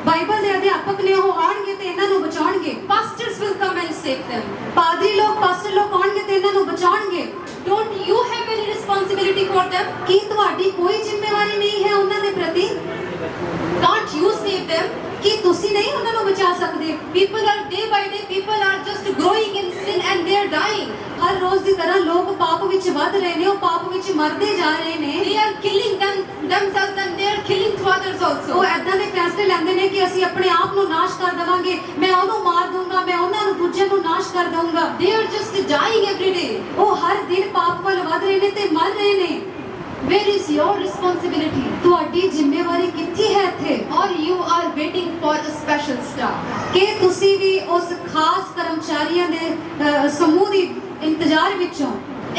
ਬਾਈਬਲ ਦੇ ਅਧਿਆਪਕ ਨੇ ਉਹ ਆਣਗੇ ਤੇ ਇਹਨਾਂ ਨੂੰ ਬਚਾਉਣਗੇ। Pastors will come and save them. ਪਾਦਰੀ ਲੋਕ, ਪਾਸਟਰ ਲੋਕ ਆਣਗੇ ਤੇ ਇਹਨਾਂ ਨੂੰ ਬਚਾਉਣਗੇ। Don't you have any responsibility for them? ਕੀ ਤੁਹਾਡੀ ਕੋਈ ਜ਼ਿੰਮੇਵਾਰੀ ਨਹੀਂ ਹੈ ਉਹਨਾਂ ਦੇ ਪ੍ਰਤੀ? Can't you save them? ਕੀ ਤੁਸੀਂ ਨਹੀਂ ਉਹਨਾਂ ਨੂੰ ਬਚਾ ਸਕਦੇ? People are day by day, people are just growing in sin and they are dying. ਹਰ ਰੋਜ਼ ਦੀ ਤਰ੍ਹਾਂ ਲੋਕ ਪਾਪ ਵਿੱਚ ਵੱਧ ਰਹੇ ਨੇ, ਉਹ ਪਾਪ ਵਿੱਚ ਮਰਦੇ ਜਾ ਰਹੇ ਨੇ। They are killing themselves and they are killing to others also. ਉਹ ਐਦਾਂ ਦੇ ਫੈਸਲੇ ਲੈਂਦੇ ਨੇ ਕਿ ਅਸੀਂ ਆਪਣੇ ਆਪ ਨੂੰ ਨਾਸ਼ ਕਰ ਦੇਵਾਂਗੇ, ਮੈਂ ਉਹਨੂੰ ਮਾਰ ਦੂੰਗਾ, ਮੈਂ ਉਹਨਾਂ ਨੂੰ ਦੂਜਿਆਂ ਨੂੰ ਨਾਸ਼ ਕਰ ਦਊਂਗਾ। They are just dying every day. ਉਹ ਹਰ ਦਿਨ ਪਾਪ ਵੱਲ ਵਧ ਰਹੇ ਨੇ ਤੇ ਮਰ ਰਹੇ ਨੇ। Where is your responsibility? ਤੁਹਾਡੀ ਜ਼ਿੰਮੇਵਾਰੀ ਕਿੱਥੇ ਹੈ ਇੱਥੇ? Or you are waiting for a special staff? ਕਿ ਤੁਸੀਂ ਵੀ ਉਸ ਖਾਸ ਕਰਮਚਾਰੀਆਂ ਦੇ ਸਮੂਹ ਦੀ ਇੰਤਜ਼ਾਰ ਵਿੱਚੋਂ?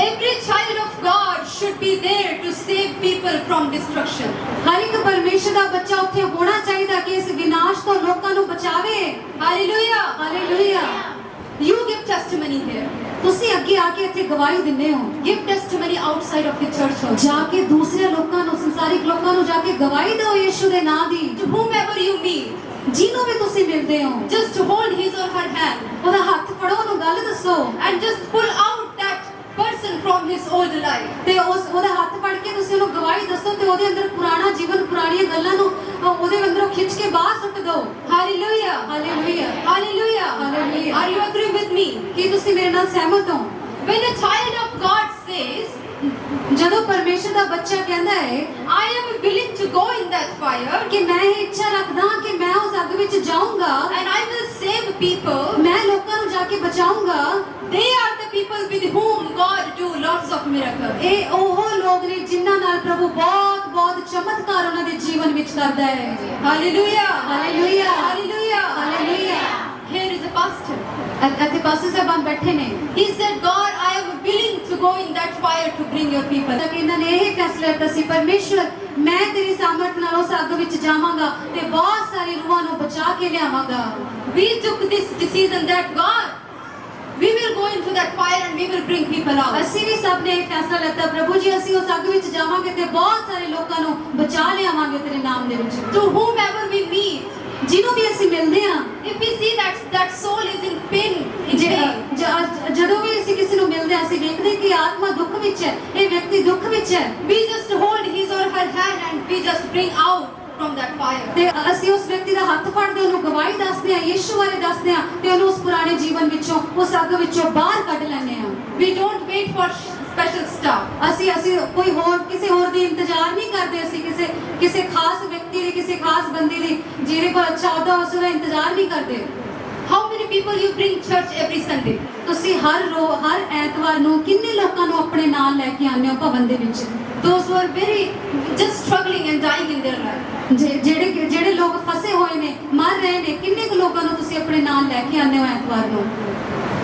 Every child of God should be there to save people from destruction. ਹਰ ਇੱਕ ਪਰਮੇਸ਼ਰ ਦਾ ਬੱਚਾ ਉੱਥੇ ਹੋਣਾ ਚਾਹੀਦਾ ਕਿ ਇਸ ਵਿਨਾਸ਼ ਤੋਂ ਲੋਕਾਂ ਨੂੰ ਬਚਾਵੇ। Hallelujah. Hallelujah. You give testimony here. ਤੁਸੀਂ ਅੱਗੇ ਆ ਕੇ ਇੱਥੇ ਗਵਾਹੀ ਦਿੰਦੇ ਹੋ। Give testimony outside of the church also. ਜਾ ਕੇ ਦੂਸਰੇ ਲੋਕਾਂ ਨੂੰ, ਸੰਸਾਰਿਕ ਲੋਕਾਂ ਨੂੰ ਜਾ ਕੇ ਗਵਾਹੀ ਦਿਓ ਯਿਸੂ ਦੇ ਨਾਮ ਦੀ। To whomever you meet, ਜਿਹਨੂੰ ਵੀ ਤੁਸੀਂ ਮਿਲਦੇ ਹੋ, just hold his or her hand ਉਹਦਾ ਹੱਥ ਫੜੋ, ਉਹਨੂੰ ਗੱਲ ਦੱਸੋ and just pull out that person from his old life. ਤੇ ਉਹਦਾ ਹੱਥ ਫੜ ਕੇ ਤੁਸੀਂ ਉਹਨੂੰ ਗਵਾਹੀ ਦੱਸੋ ਤੇ ਉਹਦੇ ਅੰਦਰ ਪੁਰਾਣਾ ਜੀਵਨ, ਪੁਰਾਣੀਆਂ ਗੱਲਾਂ ਨੂੰ ਉਹਦੇ ਅੰਦਰੋਂ ਖਿੱਚ ਕੇ ਬਾਹਰ ਸੁੱਟ ਦਿਓ। Hallelujah. Hallelujah. Hallelujah. Hallelujah. Are you agree with me? ਕੀ ਤੁਸੀਂ ਮੇਰੇ ਨਾਲ ਸਹਿਮਤ ਹੋ? When a child of God says, ਜਦੋਂ ਪਰਮੇਸ਼ਰ ਦਾ ਬੱਚਾ ਕਹਿੰਦਾ ਹੈ I am willing to go in that fire ਕਿ ਮੈਂ ਇਹ ਇੱਛਾ ਰੱਖਦਾ ਹਾਂ ਕਿ ਮੈਂ ਉਸ ਅੱਗ ਵਿੱਚ ਜਾਊਂਗਾ and I will save people, ਮੈਂ ਲੋਕਾਂ ਨੂੰ ਜਾ ਕੇ ਬਚਾਊਂਗਾ, they are the people with whom God do lots of miracles. ਇਹ ਉਹ ਲੋਕ ਨੇ ਜਿਨ੍ਹਾਂ ਨਾਲ ਪ੍ਰਭੂ ਬਹੁਤ ਬਹੁਤ ਚਮਤਕਾਰ ਉਹਨਾਂ ਦੇ ਜੀਵਨ ਵਿੱਚ ਕਰਦਾ ਹੈ। Hallelujah. Hallelujah Hallelujah. Hallelujah. Here is a pastor. ਅਤੇ ਪਾਸਟਰ ਸਾਹਿਬਾਨ ਬੈਠੇ ਨੇ। He said, God, I am willing to go in that fire to bring your people. ਤਾਂ ਕਿ ਇਹਨਾਂ ਨੇ ਇਹ ਫੈਸਲਾ ਕੀਤਾ ਸੀ, ਪਰਮੇਸ਼ਵਰ ਮੈਂ ਤੇਰੀ ਸਾਮਰਥ ਨਾਲ ਉਸ ਅੱਗ ਵਿੱਚ ਜਾਵਾਂਗਾ ਤੇ ਬਹੁਤ ਸਾਰੀ ਰੂਹਾਂ ਨੂੰ ਬਚਾ ਕੇ ਲਿਆਵਾਂਗਾ। We took this decision that God, we will go into that fire and we will bring people out. ਅਸੀਂ ਵੀ ਸਭ ਨੇ ਇਹ ਫੈਸਲਾ ਲਿੱਤਾ, ਪ੍ਰਭੂ ਜੀ ਅਸੀਂ ਉਸ ਅੱਗ ਵਿੱਚ ਜਾਵਾਂਗੇ ਤੇ ਬਹੁਤ ਸਾਰੇ ਲੋਕਾਂ ਨੂੰ ਬਚਾ ਲਿਆਵਾਂਗੇ ਤੇਰੇ ਨਾਮ ਦੇ ਵਿੱਚ। To whomever we meet, ਜਿਹਨੂੰ ਵੀ ਅਸੀਂ ਮਿਲਦੇ ਹਾਂ, if we see that soul is in pain, ਜਦੋਂ ਵੀ ਅਸੀਂ ਕਿਸੇ ਨੂੰ ਮਿਲਦੇ ਹਾਂ ਅਸੀਂ ਵੇਖਦੇ ਕਿ ਆਤਮਾ ਦੁੱਖ ਵਿੱਚ ਹੈ, ਇਹ ਵਿਅਕਤੀ ਦੁੱਖ ਵਿੱਚ ਹੈ, we just hold his or her hand and we just bring out from that fire. ਤੇ ਅਸੀਂ ਉਸ ਵਿਅਕਤੀ ਦਾ ਹੱਥ ਫੜਦੇ ਉਹਨੂੰ ਗਵਾਹੀ ਦੱਸਦੇ ਹਾਂ, ਯਿਸੂ ਬਾਰੇ ਦੱਸਦੇ ਹਾਂ ਤੇ ਉਹਨੂੰ ਉਸ ਪੁਰਾਣੇ ਜੀਵਨ ਵਿੱਚੋਂ ਉਸ ਅੱਗ ਵਿੱਚੋਂ ਬਾਹਰ ਕੱਢ ਲੈਂਦੇ ਹਾਂ। We don't wait for special stuff. ਅਸੀਂ ਕੋਈ ਹੋਰ ਕਿਸੇ ਹੋਰ ਦੀ ਇੰਤਜ਼ਾਰ ਨਹੀਂ ਕਰਦੇ, ਅਸੀਂ ਕਿਸੇ ਖਾਸ ਵਿਅਕਤੀ ਦੀ, ਕਿਸੇ ਖਾਸ ਬੰਦੇ ਦੀ ਜਿਹਦੇ ਕੋਲ ਅੱਛਾ ਅਹੁਦਾ ਉਸ ਦਾ ਇੰਤਜ਼ਾਰ ਨਹੀਂ ਕਰਦੇ। How many people you bring church every Sunday? ਤੁਸੀਂ ਹਰ ਐਤਵਾਰ ਨੂੰ ਕਿੰਨੇ ਲੋਕਾਂ ਨੂੰ ਆਪਣੇ ਨਾਲ ਲੈ ਕੇ ਆਉਂਦੇ ਹੋ ਭਵਨ ਦੇ ਵਿੱਚ? Those who are very just struggling and dying in their life. ਜਿਹੜੇ ਲੋਕ ਫਸੇ ਹੋਏ ਨੇ, ਮਰ ਰਹੇ ਨੇ, ਕਿੰਨੇ ਕੁ ਲੋਕਾਂ ਨੂੰ ਤੁਸੀਂ ਆਪਣੇ ਨਾਲ ਲੈ ਕੇ ਆਉਂਦੇ ਹੋ ਐਤਵਾਰ ਨੂੰ?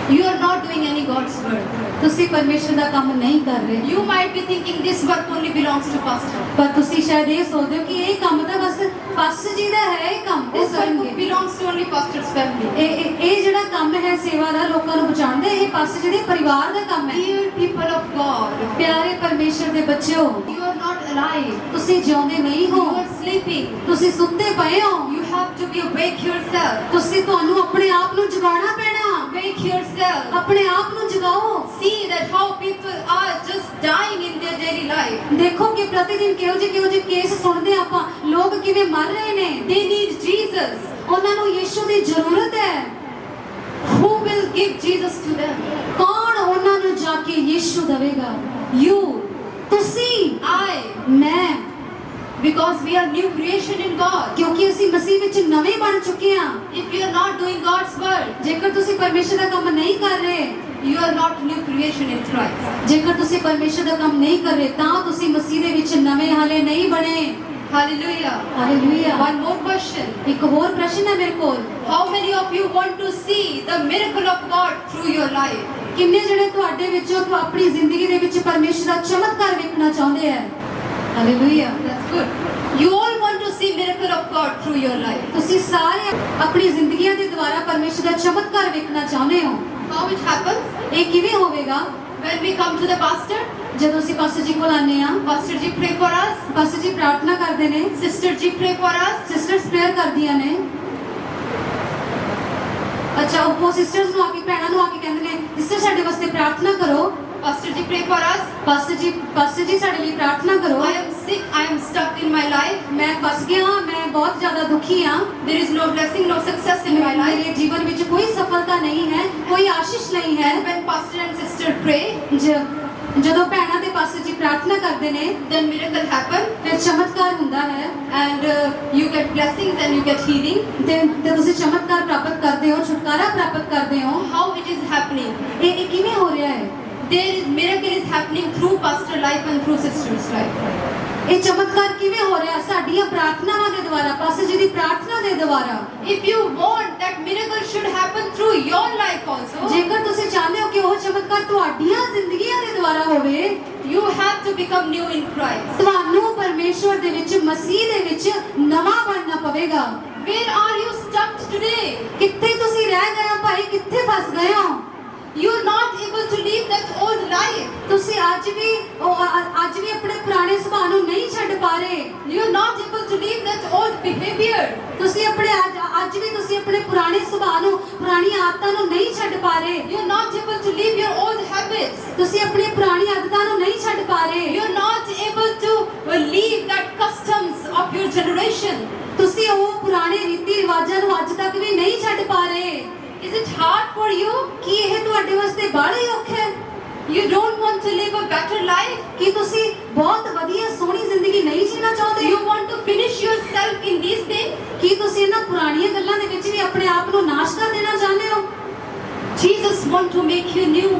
You are not doing any God's work. ਤੁਸੀਂ ਪਰਮੇਸ਼ਰ ਦਾ ਕੰਮ ਨਹੀਂ ਕਰ ਰਹੇ। You might be thinking this work only belongs to pastor. ਪਰ ਤੁਸੀਂ ਸ਼ਾਇਦ ਇਹ ਸੋਚਦੇ ਹੋ ਕਿ ਇਹ ਕੰਮ ਤਾਂ ਬਸ ਪਾਸਟਰ ਜੀ ਦਾ ਹੈ, ਇਹ ਕੰਮ This ਉਹ work ਕਰਨਗੇ। belongs to only pastor's family. ਇਹ ਜਿਹੜਾ ਕੰਮ ਹੈ ਸੇਵਾ ਦਾ, ਲੋਕਾਂ ਨੂੰ ਬਚਾਉਣ ਦਾ, ਇਹ ਪਾਸਟਰ ਜੀ ਦੇ ਪਰਿਵਾਰ ਦਾ ਕੰਮ ਹੈ। Dear people of God, ਪਿਆਰੇ ਪਰਮੇਸ਼ਰ ਦੇ ਬੱਚਿਓ, you are not alive. ਤੁਸੀਂ ਜਿਉਂਦੇ ਨਹੀਂ You ਹੋ, are sleeping. ਤੁਸੀਂ ਸੁੱਤੇ ਪਏ ਹੋ। You have to be awake yourself. ਤੁਹਾਨੂੰ ਆਪਣੇ ਆਪ ਨੂੰ ਜਗਾਉਣਾ ਪੈਣਾ। Wake yourself. ਆਪਣੇ ਆਪ ਨੂੰ ਜਗਾਓ। See that how people are just dying in their daily life. ਦੇਖੋ ਕਿ ਪ੍ਰਤੀਦਿਨ ਕਿਹੋ ਜਿਹੇ ਕੇਸ ਸੁਣਦੇ ਆਪਾਂ, ਲੋਕ ਕਿਵੇਂ ਮਰ ਰਹੇ ਨੇ। They need Jesus. ਉਹਨਾਂ ਨੂੰ ਯਿਸੂ ਦੀ ਜ਼ਰੂਰਤ ਹੈ। Who will give Jesus to them? ਕੌਣ ਉਹਨਾਂ ਨੂੰ ਜਾ ਕੇ ਯਿਸੂ ਦੇਵੇਗਾ? You. ਤੁਸੀਂ, I. ਮੈਂ। Because we are new creation in God. ਕਿਉਂਕਿ ਅਸੀਂ ਮਸੀਹ ਵਿੱਚ ਨਵੇਂ ਬਣ ਚੁੱਕੇ ਹਾਂ। If you are not doing God's work, ਜੇਕਰ ਤੁਸੀਂ ਪਰਮੇਸ਼ਰ ਦਾ ਕੰਮ ਨਹੀਂ ਕਰ ਰਹੇ, you are not new creation in Christ. ਜੇਕਰ ਤੁਸੀਂ ਪਰਮੇਸ਼ਰ ਦਾ ਕੰਮ ਨਹੀਂ ਕਰ ਰਹੇ ਤਾਂ ਤੁਸੀਂ ਮਸੀਹ ਦੇ ਵਿੱਚ ਨਵੇਂ ਹਾਲੇ ਨਹੀਂ ਬਣੇ। Hallelujah. Hallelujah. One more question. ਇੱਕ ਹੋਰ ਪ੍ਰਸ਼ਨ ਹੈ ਮੇਰੇ ਕੋਲ। How many of you want to see the miracle of God through your life? ਕਿੰਨੇ ਜਿਹੜੇ ਤੁਹਾਡੇ ਵਿੱਚੋਂ ਆਪਣੀ ਜ਼ਿੰਦਗੀ ਦੇ ਵਿੱਚ ਪਰਮੇਸ਼ਰ ਦਾ ਚਮਤਕਾਰ ਵੇਖਣਾ ਚਾਹੁੰਦੇ ਹੈ? Hallelujah. That's good. You all want to see miracle of God through your life. ਤੁਸੀਂ ਸਾਰੇ ਆਪਣੀ ਜ਼ਿੰਦਗੀਆਂ ਦੇ ਦੁਆਰਾ ਪਰਮੇਸ਼ਰ ਦਾ ਚਮਤਕਾਰ ਵੇਖਣਾ ਚਾਹੁੰਦੇ ਹੋ। How it happens? ਇਹ ਕਿਵੇਂ ਹੋਵੇਗਾ? When we come to the pastor, ਜਦੋਂ ਅਸੀਂ ਪਾਸਟਰ ਜੀ ਕੋਲ ਆਨੇ ਆ, pastor ji pray for us, pastor ਜੀ ਪ੍ਰਾਰਥਨਾ ਕਰਦੇ ਨੇ, sister ji pray for us, sisters prayer ਕਰਦੀਆਂ ਨੇ। ਅੱਛਾ, ਉਹ ਸਿਸਟਰਸ ਨੂੰ ਆ ਕੇ, ਭੈਣਾਂ ਨੂੰ ਆ ਕੇ ਕਹਿੰਦੇ ਨੇ, ਸਿਸਟਰ ਸਾਡੇ ਵਾਸਤੇ ਪ੍ਰਾਰਥਨਾ ਕਰੋ। pastor ji pray for us. Pastor ਜੀ ਸਾਡੇ ਲਈ ਪ੍ਰਾਰਥਨਾ ਕਰੋ। I am sick, I am stuck in my life. ਮੈਂ ਫਸ ਗਿਆ ਹਾਂ, ਮੈਂ ਬਹੁਤ ਜ਼ਿਆਦਾ ਦੁਖੀ ਹਾਂ। There is no blessing, no success in my life. ਮੇਰੇ ਜੀਵਨ ਵਿੱਚ ਕੋਈ ਸਫਲਤਾ ਨਹੀਂ ਹੈ, ਕੋਈ ਆਸ਼ੀਸ਼ ਨਹੀਂ ਹੈ। And when pastor and sister pray, ਜਦੋਂ ਭੈਣਾਂ ਤੇ ਪਾਸਟਰ ਜੀ ਪ੍ਰਾਰਥਨਾ ਕਰਦੇ ਨੇ, then miracle happen, ਫਿਰ ਚਮਤਕਾਰ ਹੁੰਦਾ ਹੈ and you get blessings and you get healing. ਤੇ ਤੁਸੀਂ ਚਮਤਕਾਰ ਪ੍ਰਾਪਤ ਕਰਦੇ ਹੋ, ਛੁਟਕਾਰਾ ਪ੍ਰਾਪਤ ਕਰਦੇ ਹੋ। How it is happening? ਇਹ ਕਿਵੇਂ ਹੋ ਰਿਹਾ ਹੈ? There is miracle is happening through pastor life and through sister's life. ਇਹ ਚਮਤਕਾਰ ਕਿਵੇਂ ਹੋ ਰਿਹਾ? ਸਾਡੀਆਂ ਪ੍ਰਾਰਥਨਾਵਾਂ ਦੇ ਦੁਆਰਾ, ਪਾਸਟਰ ਜੀ ਦੀ ਪ੍ਰਾਰਥਨਾ ਦੇ ਦੁਆਰਾ। If you want that miracle should happen through your life also, ਜੇਕਰ ਤੁਸੀਂ ਚਾਹੁੰਦੇ ਹੋ ਕਿ ਉਹ ਚਮਤਕਾਰ ਤੁਹਾਡੀਆਂ ਜ਼ਿੰਦਗੀਆਂ ਦੇ ਦੁਆਰਾ ਹੋਵੇ, you have to become new in Christ. ਤੁਹਾਨੂੰ ਪਰਮੇਸ਼ਵਰ ਦੇ ਵਿੱਚ, ਮਸੀਹ ਦੇ ਵਿੱਚ ਨਵਾਂ ਬਣਨਾ ਪਵੇਗਾ। Where are you stuck today? ਕਿੱਥੇ ਤੁਸੀਂ ਰਹਿ ਗਏ ਹੋ ਭਾਈ? ਕਿੱਥੇ ਫਸ ਗਏ ਹੋ? You are not able to live that old life. ਤੁਸੀਂ ਅੱਜ ਵੀ ਆਪਣੇ ਪੁਰਾਣੇ ਸੁਭਾਅ ਨੂੰ ਨਹੀਂ ਛੱਡ ਪਾ ਰਹੇ। You are not able to live that old behavior. ਤੁਸੀਂ ਅੱਜ ਵੀ ਤੁਸੀਂ ਆਪਣੇ ਪੁਰਾਣੇ ਸੁਭਾਅ ਨੂੰ, ਪੁਰਾਣੀਆਂ ਆਦਤਾਂ ਨੂੰ ਨਹੀਂ ਛੱਡ ਪਾ ਰਹੇ। You are not able to leave your old habits. ਤੁਸੀਂ ਆਪਣੀ ਪੁਰਾਣੀ ਆਦਤਾਂ ਨੂੰ ਨਹੀਂ ਛੱਡ ਪਾ ਰਹੇ। You are not able to leave that customs of your generation. ਤੁਸੀਂ ਉਹ ਪੁਰਾਣੇ ਰੀਤੀ ਰਿਵਾਜਾਂ ਨੂੰ ਅੱਜ ਤੱਕ ਵੀ ਨਹੀਂ ਛੱਡ ਪਾ ਰਹੇ। Is it hard for you? ਕੀ ਇਹ ਤੁਹਾਡੇ ਵਾਸਤੇ ਬਾਹਲਾ ਹੀ ਔਖਾ ਹੈ? You don't want to live a better life? ਕੀ ਤੁਸੀਂ ਬਹੁਤ ਵਧੀਆ ਸੋਹਣੀ ਜ਼ਿੰਦਗੀ ਨਹੀਂ ਜੀਣਾ ਚਾਹੁੰਦੇ? You want to finish yourself in these things? ਕੀ ਤੁਸੀਂ ਇਹਨਾਂ ਪੁਰਾਣੀਆਂ ਗੱਲਾਂ ਦੇ ਵਿੱਚ ਵੀ ਆਪਣੇ ਆਪ ਨੂੰ ਨਾਸ਼ ਕਰ ਦੇਣਾ ਚਾਹੁੰਦੇ ਹੋ? Jesus want to make you new.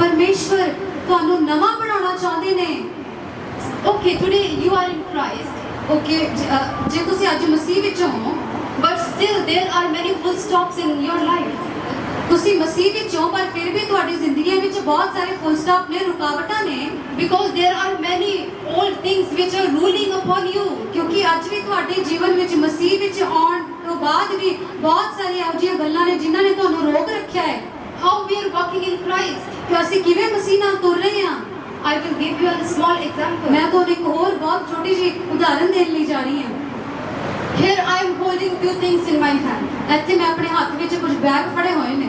ਪਰਮੇਸ਼ਵਰ ਤੁਹਾਨੂੰ ਨਵਾਂ ਬਣਾਉਣਾ ਚਾਹੁੰਦੇ ਨੇ। Okay, today you are in Christ, okay ਜੇ ਤੁਸੀਂ ਅੱਜ ਮਸੀਹ ਵਿੱਚ ਹੋ, but still there are many full stops in your life. ਤੁਸੀਂ ਮਸੀਹ ਵਿੱਚ ਹੋ, ਪਰ ਫਿਰ ਵੀ ਤੁਹਾਡੀ ਜ਼ਿੰਦਗੀ ਵਿੱਚ ਬਹੁਤ ਸਾਰੇ ਫੁੱਲ ਸਟਾਪ ਨੇ, ਰੁਕਾਵਟਾਂ ਨੇ, Because there are many old things which are ruling upon you. ਕਿਉਂਕਿ ਅੱਜ ਵੀ ਤੁਹਾਡੇ ਜੀਵਨ ਵਿੱਚ ਮਸੀਹ ਵਿੱਚ ਆਉਣ ਤੋਂ ਬਾਅਦ ਵੀ ਬਹੁਤ ਸਾਰੀਆਂ ਇਹੋ ਜਿਹੀਆਂ ਗੱਲਾਂ ਨੇ ਜਿਨ੍ਹਾਂ ਨੇ ਤੁਹਾਨੂੰ ਰੋਕ ਰੱਖਿਆ ਹੈ How we are walking in Christ. ਕਿ ਅਸੀਂ ਕਿਵੇਂ ਮਸੀਹ ਨਾਲ ਤੁਰ ਰਹੇ ਹਾਂ। I will give you a small example. ਮੈਂ ਤੁਹਾਨੂੰ ਇੱਕ ਹੋਰ ਬਹੁਤ ਛੋਟੀ ਜਿਹੀ ਉਦਾਹਰਨ ਦੇਣ ਲਈ ਜਾ ਰਹੀ ਹਾਂ। Here I am holding few things in my hand. ਇੱਥੇ ਮੈਂ ਆਪਣੇ ਹੱਥ ਵਿੱਚ ਕੁਝ ਬੈਗ ਫੜੇ ਹੋਏ ਨੇ।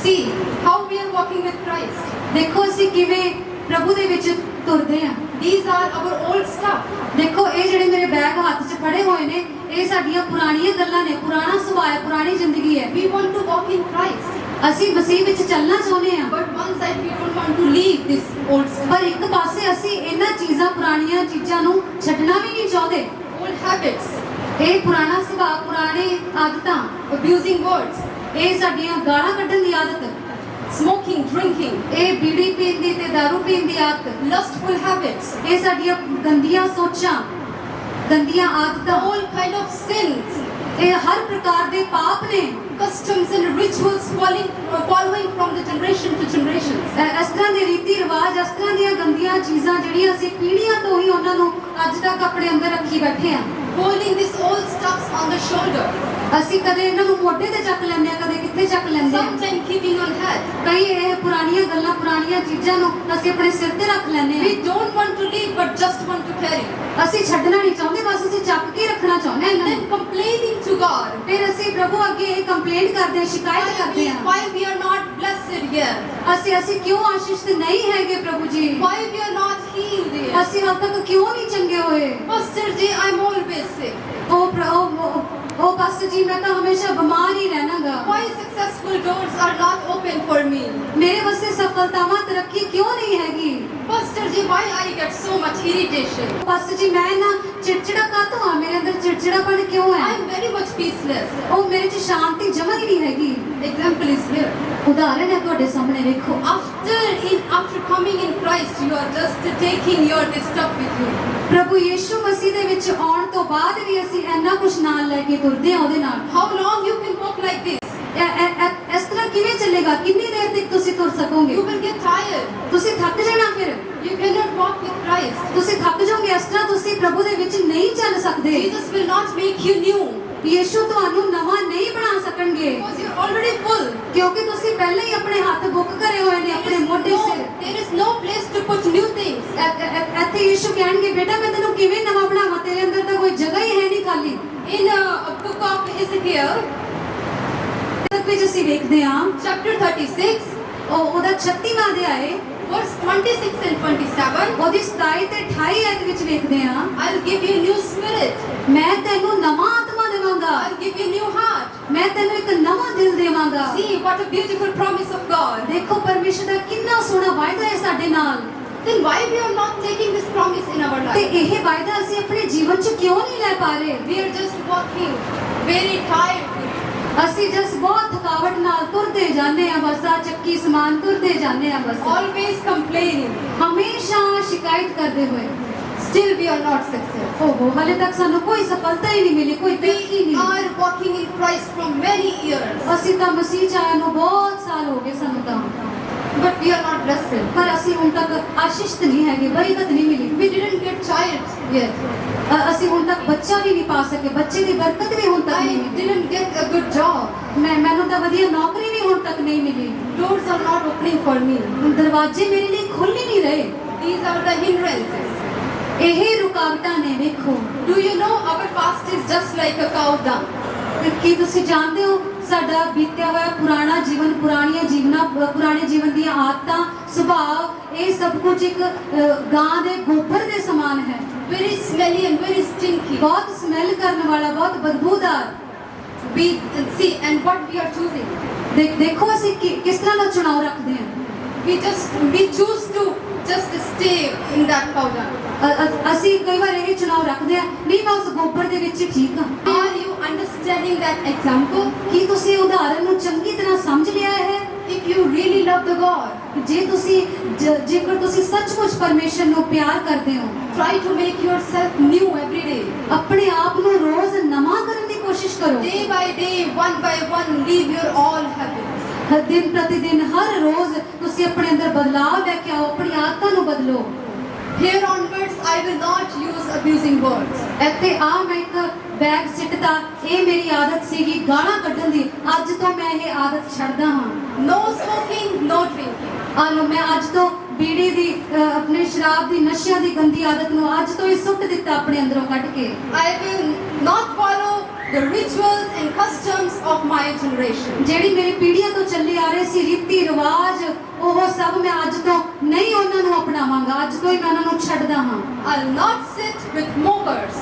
See how we are walking with Christ. ਦੇਖੋ ਅਸੀਂ ਕਿਵੇਂ ਪ੍ਰਭੂ ਦੇ ਵਿੱਚ ਤੁਰਦੇ ਹਾਂ। These are our old stuff. ਦੇਖੋ ਇਹ ਜਿਹੜੇ ਮੇਰੇ ਬੈਗ ਹੱਥ 'ਚ ਫੜੇ ਹੋਏ ਨੇ, ਇਹ ਸਾਡੀਆਂ ਪੁਰਾਣੀਆਂ ਗੱਲਾਂ ਨੇ, ਪੁਰਾਣਾ ਸੁਭਾਅ ਹੈ, ਪੁਰਾਣੀ ਜ਼ਿੰਦਗੀ ਹੈ। We want to walk in Christ, ਅਸੀਂ ਮਸੀਹ ਵਿੱਚ ਚੱਲਣਾ ਚਾਹੁੰਦੇ ਹਾਂ, but one side we don't want to leave this old stuff. ਪਰ ਇੱਕ ਪਾਸੇ ਅਸੀਂ ਇਹਨਾਂ ਚੀਜ਼ਾਂ, ਪੁਰਾਣੀਆਂ ਚੀਜ਼ਾਂ ਨੂੰ ਛੱਡਣਾ ਵੀ ਨਹੀਂ ਚਾਹੁੰਦੇ। Old habits, ਇਹ ਪੁਰਾਣਾ ਸੁਭਾਅ, ਪੁਰਾਣੇ ਆਦਤਾਂ, abusing words, ਇਹ ਸਾਡੀਆਂ ਗਾਲਾਂ ਕੱਢਣ ਦੀ ਆਦਤ, smoking, drinking, ਇਹ ਬੀੜੀ ਪੀਣ ਦੀ ਤੇ ਦਾਰੂ ਪੀਣ ਦੀ ਆਦਤ, lustful habits, ਇਹ ਸਾਡੀਆਂ ਗੰਦੀਆਂ ਸੋਚਾਂ, ਗੰਦੀਆਂ ਆਦਤਾਂ, all kind of sins, ਇਹ ਹਰ ਪ੍ਰਕਾਰ ਦੇ ਪਾਪ ਨੇ। customs and rituals following from the generation to generations. ਇਸ ਤਰ੍ਹਾਂ ਦੇ ਰੀਤੀ ਰਿਵਾਜ, ਇਸ ਤਰ੍ਹਾਂ ਦੀਆਂ ਗੰਦੀਆਂ ਚੀਜ਼ਾਂ ਜਿਹੜੀਆਂ ਅਸੀਂ ਪੀੜ੍ਹੀਆਂ ਤੋਂ ਹੀ ਉਹਨਾਂ ਨੂੰ ਅੱਜ ਤੱਕ ਆਪਣੇ ਅੰਦਰ ਰੱਖੀ ਬੈਠੇ ਹਾਂ। Holding these old stuffs on the shoulder, ਅਸੀਂ ਕਦੇ ਇਹਨਾਂ ਨੂੰ ਮੋਢੇ ਤੇ ਚੱਕ ਲੈਂਦੇ ਹਾਂ, ਕਦੇ ਕਿੱਥੇ ਚੱਕ ਲੈਂਦੇ ਹਾਂ। sometimes keeping on head. ਕਈ ਇਹ ਪੁਰਾਣੀਆਂ ਗੱਲਾਂ, ਪੁਰਾਣੀਆਂ ਚੀਜ਼ਾਂ ਨੂੰ ਅਸੀਂ ਆਪਣੇ ਸਿਰ ਤੇ ਰੱਖ ਲੈਂਦੇ We ਹਾਂ। don't want to leave but just want to carry. ਅਸੀਂ ਛੱਡਣਾ ਨਹੀਂ ਚਾਹੁੰਦੇ, ਬਸ ਅਸੀਂ ਚੱਕ ਕੇ ਰੱਖਣਾ ਚਾਹੁੰਦੇ ਹਾਂ And ਇਹਨਾਂ then ਨੂੰ। complaining to God. ਫਿਰ ਅਸੀਂ ਪ੍ਰਭੂ ਅੱਗੇ ਇਹ ਕੰਪਲੇਂਟ ਕਰਦੇ ਹਾਂ, ਸ਼ਿਕਾਇਤ ਕਰਦੇ ਹਾਂ। Why we are not blessed yet? ਅਸੀਂ ਕਿਉਂ ਆਸ਼ੀਸ਼ਿਤ ਨਹੀਂ ਹੈਗੇ ਪ੍ਰਭੂ ਜੀ? Why we are not healed yet? ਅਸੀਂ ਹਾਲ ਤੱਕ ਕਿਉਂ ਨਹੀਂ ਚੰਗੇ ਹੋਏ? Pastor Ji, I'm always sick. ਉਹ ਪਾਸਟਰ ਜੀ ਮੈਂ ਤਾਂ ਹਮੇਸ਼ਾ ਬਿਮਾਰ ਹੀ ਰਹਿਣਾਗਾ। Why successful doors are not open for me? ਮੇਰੇ ਵਾਸਤੇ ਸਫਲਤਾਵਾਂ, ਤਰੱਕੀ ਕਿਉਂ ਨਹੀਂ ਹੈਗੀ? Pastor Ji, why I get so much irritation? Pastor ਜੀ ਮੈਂ ਨਾ ਚਿੜਚਿੜਾ ਕਾਹਤੋਂ ਆ? ਮੇਰੇ ਅੰਦਰ ਚਿੜਚਿੜਾਪਣ ਕਿਉਂ ਹੈ? I'm very much peaceless. ਉਹ ਮੇਰੇ 'ਚ ਸ਼ਾਂਤੀ ਜਮਾ ਹੀ ਨਹੀਂ ਹੈਗੀ। Example is here. ਉਦਾਹਰਨ ਹੈ ਤੁਹਾਡੇ ਸਾਹਮਣੇ, ਵੇਖੋ। After coming in Christ, you are just taking your this stuff with you. ਪ੍ਰਭੂ ਯੀਸ਼ੂ ਮਸੀਹ ਦੇ ਵਿੱਚ ਆਉਣ ਤੋਂ ਬਾਅਦ ਵੀ ਅਸੀਂ ਇੰਨਾ ਕੁਝ ਨਾਲ ਲੈ ਕੇ ਤੁਰਦੇ ਹਾਂ ਉਹਦੇ ਨਾਲ। How long you can walk like this? ਇਸ ਤਰ੍ਹਾਂ ਕਿਵੇਂ ਚੱਲੇਗਾ? ਕਿੰਨੀ ਦੇਰ ਤੱਕ ਤੁਸੀਂ ਤੁਰ ਸਕੋਗੇ? You will get tired. ਤੁਸੀਂ ਥੱਕ ਜਾਣਾ ਫਿਰ। You cannot walk with Christ. ਤੁਸੀਂ ਥੱਕ ਜਾਓਗੇ, ਇਸ ਤਰ੍ਹਾਂ ਤੁਸੀਂ ਪ੍ਰਭੂ ਦੇ ਵਿੱਚ ਨਹੀਂ ਚੱਲ ਸਕਦੇ। Jesus will not make you new Yishu ਤੁਹਾਨੂੰ ਨਵਾਂ ਨਹੀਂ ਬਣਾ ਸਕਣਗੇ, because you're already full. ਕਿਉਂਕਿ ਤੁਸੀਂ ਪਹਿਲਾਂ ਹੀ ਆਪਣੇ ਹੱਥ ਬੁੱਕ ਕਰੇ ਹੋਏ ਨੇ ਆਪਣੇ ਮੋਢੇ ਸਿਰ। There is no place to put new things. ਇੱਥੇ ਯੀਸ਼ੂ ਕਹਿਣਗੇ, ਬੇਟਾ ਮੈਂ ਤੈਨੂੰ ਕਿਵੇਂ ਨਵਾਂ ਬਣਾਵਾਂ? ਤੇਰੇ ਅੰਦਰ ਤਾਂ ਕੋਈ ਜਗ੍ਹਾ ਹੀ ਹੈ ਨਹੀਂ ਖਾਲੀ। In a book of Ezekiel, ਤੱਕ ਵਿੱਚ ਅਸੀਂ ਵੇਖਦੇ ਹਾਂ chapter 36, ਉਹਦਾ 36ਵਾਂ ਅਧਿਆਏ, verse 26 and 27, ਉਹਦੀ 27 ਤੇ 28 ਆਇਤ ਵਿੱਚ ਵੇਖਦੇ ਹਾਂ, I'll give you new spirit. ਮੈਂ ਤੈਨੂੰ ਨਵਾਂ ਆਤਮਾ ਦੇਵਾਂਗਾ, I'll give you new heart. ਮੈਂ ਤੈਨੂੰ ਇੱਕ ਨਵਾਂ ਦਿਲ ਦੇਵਾਂਗਾ। See what a beautiful promise of God. ਦੇਖੋ ਪਰਮੇਸ਼ਰ ਦਾ ਕਿੰਨਾ ਸੋਹਣਾ ਵਾਅਦਾ ਹੈ ਸਾਡੇ ਨਾਲ। Then why we are not taking this promise in our ਤੇ life? ਇਹ ਵਾਅਦਾ ਅਸੀਂ ਆਪਣੇ ਜੀਵਨ 'ਚ ਕਿਉਂ ਨਹੀਂ ਲੈ ਪਾ ਰਹੇ? We are just walking very tired. ਅਸੀਂ ਜਸ ਬਹੁਤ ਥਕਾਵਟ ਨਾਲ ਤੁਰਦੇ ਜਾਂਦੇ ਆ, ਬਸ ਆ ਚੱਕੀ ਸਮਾਨ ਤੁਰਦੇ ਜਾਂਦੇ ਆ, ਬਸ Always complaining. ਹਮੇਸ਼ਾ ਸ਼ਿਕਾਇਤ ਕਰਦੇ ਹੋਏ। Still we are not successful. ਓਹੋ ਹਾਲੇ ਤੱਕ ਸਾਨੂੰ ਕੋਈ ਸਫਲਤਾ ਹੀ ਨਹੀਂ ਮਿਲੀ, ਕੋਈ ਤਰੱਕੀ We ਨਹੀਂ। are walking in Christ from many years, ਅਸੀਂ ਤਾਂ ਮਸੀਹ 'ਚ ਆਏ ਨੂੰ ਬਹੁਤ ਸਾਲ ਹੋ ਗਏ ਸਾਨੂੰ ਤਾਂ, but we are not blessed. ਪਰ ਅਸੀਂ ਹੁਣ ਤੱਕ ਆਸ਼ੀਸ਼ਿਤ ਨਹੀਂ ਹੈਗੇ, ਬਰਕਤ ਨਹੀਂ ਮਿਲੀ। We didn't get child yet. ਅਸੀਂ ਹੁਣ ਤੱਕ ਬੱਚਾ ਵੀ ਨਹੀਂ ਪਾ ਸਕੇ, ਬੱਚੇ ਦੀ ਬਰਕਤ ਵੀ ਹੁਣ ਤੱਕ I ਨਹੀਂ ਮਿਲੀ। didn't get a good job. ਮੈਨੂੰ ਤਾਂ ਵਧੀਆ ਨੌਕਰੀ ਵੀ ਹੁਣ ਤੱਕ ਨਹੀਂ ਮਿਲੀ। Doors are not opening for me. ਦਰਵਾਜ਼ੇ ਮੇਰੇ ਲਈ ਖੁੱਲ ਹੀ ਨਹੀਂ ਰਹੇ। These are the hindrances. ਇਹ ਰੁਕਾਵਟਾਂ ਨੇ। ਵੇਖੋ Do you know our past is just like a cow dung? ਕੀ ਤੁਸੀਂ ਜਾਣਦੇ ਹੋ ਸਾਡਾ ਬੀਤਿਆ ਹੋਇਆ ਪੁਰਾਣਾ ਜੀਵਨ, ਪੁਰਾਣੇ ਜੀਵਨ ਦੀਆਂ ਆਦਤਾਂ, ਸੁਭਾਅ, ਇਹ ਸਭ ਕੁਝ ਇੱਕ ਗਾਂ ਦੇ ਗੋਬਰ ਦੇ ਸਮਾਨ ਹੈ। Very smelly and very stinky. ਬਹੁਤ ਸਮੈਲ ਕਰਨ ਵਾਲਾ, ਬਹੁਤ ਬਦਬੂਦਾਰ। We see and what we are choosing. ਦੇਖੋ ਅਸੀਂ ਕਿਸ ਤਰ੍ਹਾਂ ਦਾ ਚੁਣਾਵ ਰੱਖਦੇ ਹਾਂ। We choose to just stay in that cow dung. ਅਸੀਂ ਕਈ ਵਾਰ ਇਹ ਚੁਣਾਵ ਰੱਖਦੇ ਹਾਂ, ਨਹੀਂ ਮੈਂ ਉਸ ਗੋਬਰ ਦੇ ਵਿੱਚ ਹੀ ਠੀਕ ਹਾਂ। Are you understanding that example? ਕੀ ਤੁਸੀਂ ਉਦਾਹਰਨ ਨੂੰ ਚੰਗੀ ਤਰ੍ਹਾਂ ਸਮਝ ਲਿਆ ਹੈ? if you really love the God, ਜੇ ਤੁਸੀਂ ਜੇਕਰ ਤੁਸੀਂ ਸੱਚਮੁੱਚ ਪਰਮੇਸ਼ਰ ਨੂੰ ਪਿਆਰ ਕਰਦੇ ਹੋ, try to make yourself new every day. ਆਪਣੇ ਆਪ ਨੂੰ ਰੋਜ਼ ਨਵਾਂ ਕਰਨ ਦੀ ਕੋਸ਼ਿਸ਼ ਕਰੋ। Day by day, one by one, leave your all habits. ਹਰ ਦਿਨ ਪ੍ਰਤੀ ਦਿਨ ਹਰ ਰੋਜ਼ ਤੁਸੀਂ ਆਪਣੇ ਅੰਦਰ ਬਦਲਾਅ ਲੈ ਕੇ ਆਓ, ਆਪਣੀ ਆਦਤਾਂ ਨੂੰ ਬਦਲੋ। Here onwards, I will not use abusing words. ਇੱਥੇ ਆ ਮੈਂ ਇੱਕ ਬੈਗ ਸਿੱਟਦਾ, ਇਹ ਮੇਰੀ ਆਦਤ ਸੀਗੀ ਗਾਲਾਂ ਕੱਢਣ ਦੀ, ਅੱਜ ਤੋਂ ਮੈਂ ਇਹ ਆਦਤ ਛੱਡਦਾ ਹਾਂ। No smoking, no drinking. ਆ ਲਓ, ਮੈਂ ਅੱਜ ਤੋਂ ਬੀੜੀ ਦੀ ਆਪਣੇ ਸ਼ਰਾਬ ਦੀ ਨਸ਼ਿਆਂ ਦੀ ਗੰਦੀ ਆਦਤ ਨੂੰ ਅੱਜ ਤੋਂ ਹੀ ਸੁੱਟ ਦਿੱਤਾ ਆਪਣੇ ਅੰਦਰੋਂ ਕੱਢ ਕੇ। I will not follow the rituals and customs of my generation. ਜਿਹੜੀ ਮੇਰੀ ਪੀੜ੍ਹੀਆਂ ਤੋਂ ਚੱਲੇ ਆ ਰਹੇ ਸੀ ਰੀਤੀ ਰਿਵਾਜ, ਉਹ ਸਭ ਮੈਂ ਅੱਜ ਤੋਂ ਨਹੀਂ ਉਹਨਾਂ ਨੂੰ ਅਪਣਾਵਾਂਗਾ, ਅੱਜ ਤੋਂ ਹੀ ਮੈਂ ਉਹਨਾਂ ਨੂੰ ਛੱਡਦਾ ਹਾਂ। I'll not sit with mockers.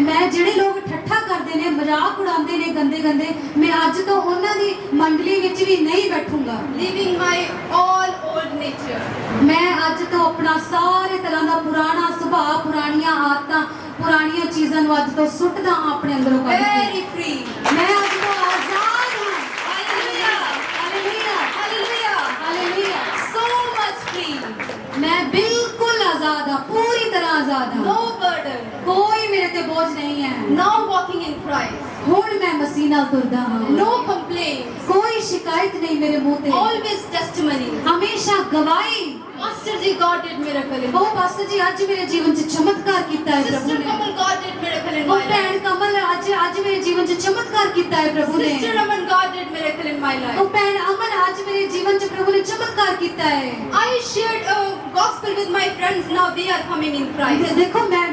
ਮੈਂ ਜਿਹੜੇ ਲੋਕ ਠੱਠਾ ਕਰਦੇ ਨੇ, ਮਜ਼ਾਕ ਉਡਾਉਂਦੇ ਨੇ ਗੰਦੇ ਗੰਦੇ, ਮੈਂ ਅੱਜ ਤੋਂ ਉਹਨਾਂ ਦੀ ਮੰਡਲੀ ਵਿੱਚ ਵੀ ਨਹੀਂ ਬੈਠੂੰਗਾ। Leaving my all old nature. ਮੈਂ ਅੱਜ ਤੋਂ ਆਪਣਾ ਸਾਰੇ ਤਰ੍ਹਾਂ ਦਾ ਪੁਰਾਣਾ ਸੁਭਾਅ, ਪੁਰਾਣੀਆਂ ਆਦਤਾਂ, ਪੁਰਾਣੀਆਂ ਚੀਜ਼ਾਂ ਨੂੰ ਅੱਜ ਤੋਂ ਸੁੱਟਦਾ ਹਾਂ ਆਪਣੇ ਅੰਦਰੋਂ ਕੱਢ ਕੇ। Very free. ਮੈਂ ਅੱਜ ਤੋਂ ਆਜ਼ਾਦ ਹਾਂ। Hallelujah. Hallelujah, Hallelujah. Hallelujah. So much free. ਮੈਂ ਬਿਲਕੁਲ ਆਜ਼ਾਦ ਹਾਂ, ਪੂਰੀ ਤਰ੍ਹਾਂ ਆਜ਼ਾਦ ਹਾਂ। No burden. ਕੋਈ ਮੇਰੇ ਤੇ ਬੋਝ ਨਹੀਂ ਹੈ। Now walking in Christ. ਹੁਣ ਮੈਂ ਮਸੀਹ ਨਾਲ ਤੁਰਦਾ ਹਾਂ। No complaints. ਕੋਈ ਸ਼ਿਕਾਇਤ ਨਹੀਂ ਮੇਰੇ ਮੂੰਹ ਤੇ। Always testimonies. ਹਮੇਸ਼ਾ ਗਵਾਹੀ। Master ji, God did miracle in my ਉਹ ਪਾਸਟਰ ਜੀ ਅੱਜ ਮੇਰੇ ਜੀਵਨ 'ਚ ਚਮਤਕਾਰ ਕੀਤਾ ਹੈ ਪ੍ਰਭੂ Sister ਨੇ। Kamal, God did miracle in ਉਹ my life. ਭੈਣ ਕਮਲ ਅੱਜ ਮੇਰੇ ਜੀਵਨ 'ਚ ਚਮਤਕਾਰ ਕੀਤਾ ਹੈ ਪ੍ਰਭੂ ਨੇ। Sister Aman, God did miracle in my life. ਉਹ ਭੈਣ ਅਮਨ ਅੱਜ ਮੇਰੇ ਜੀਵਨ 'ਚ ਪ੍ਰਭੂ ਨੇ ਚਮਤਕਾਰ ਕੀਤਾ ਹੈ। I shared a gospel with my friends. Now they are coming in Christ. ਦੇਖੋ ਮੈਂ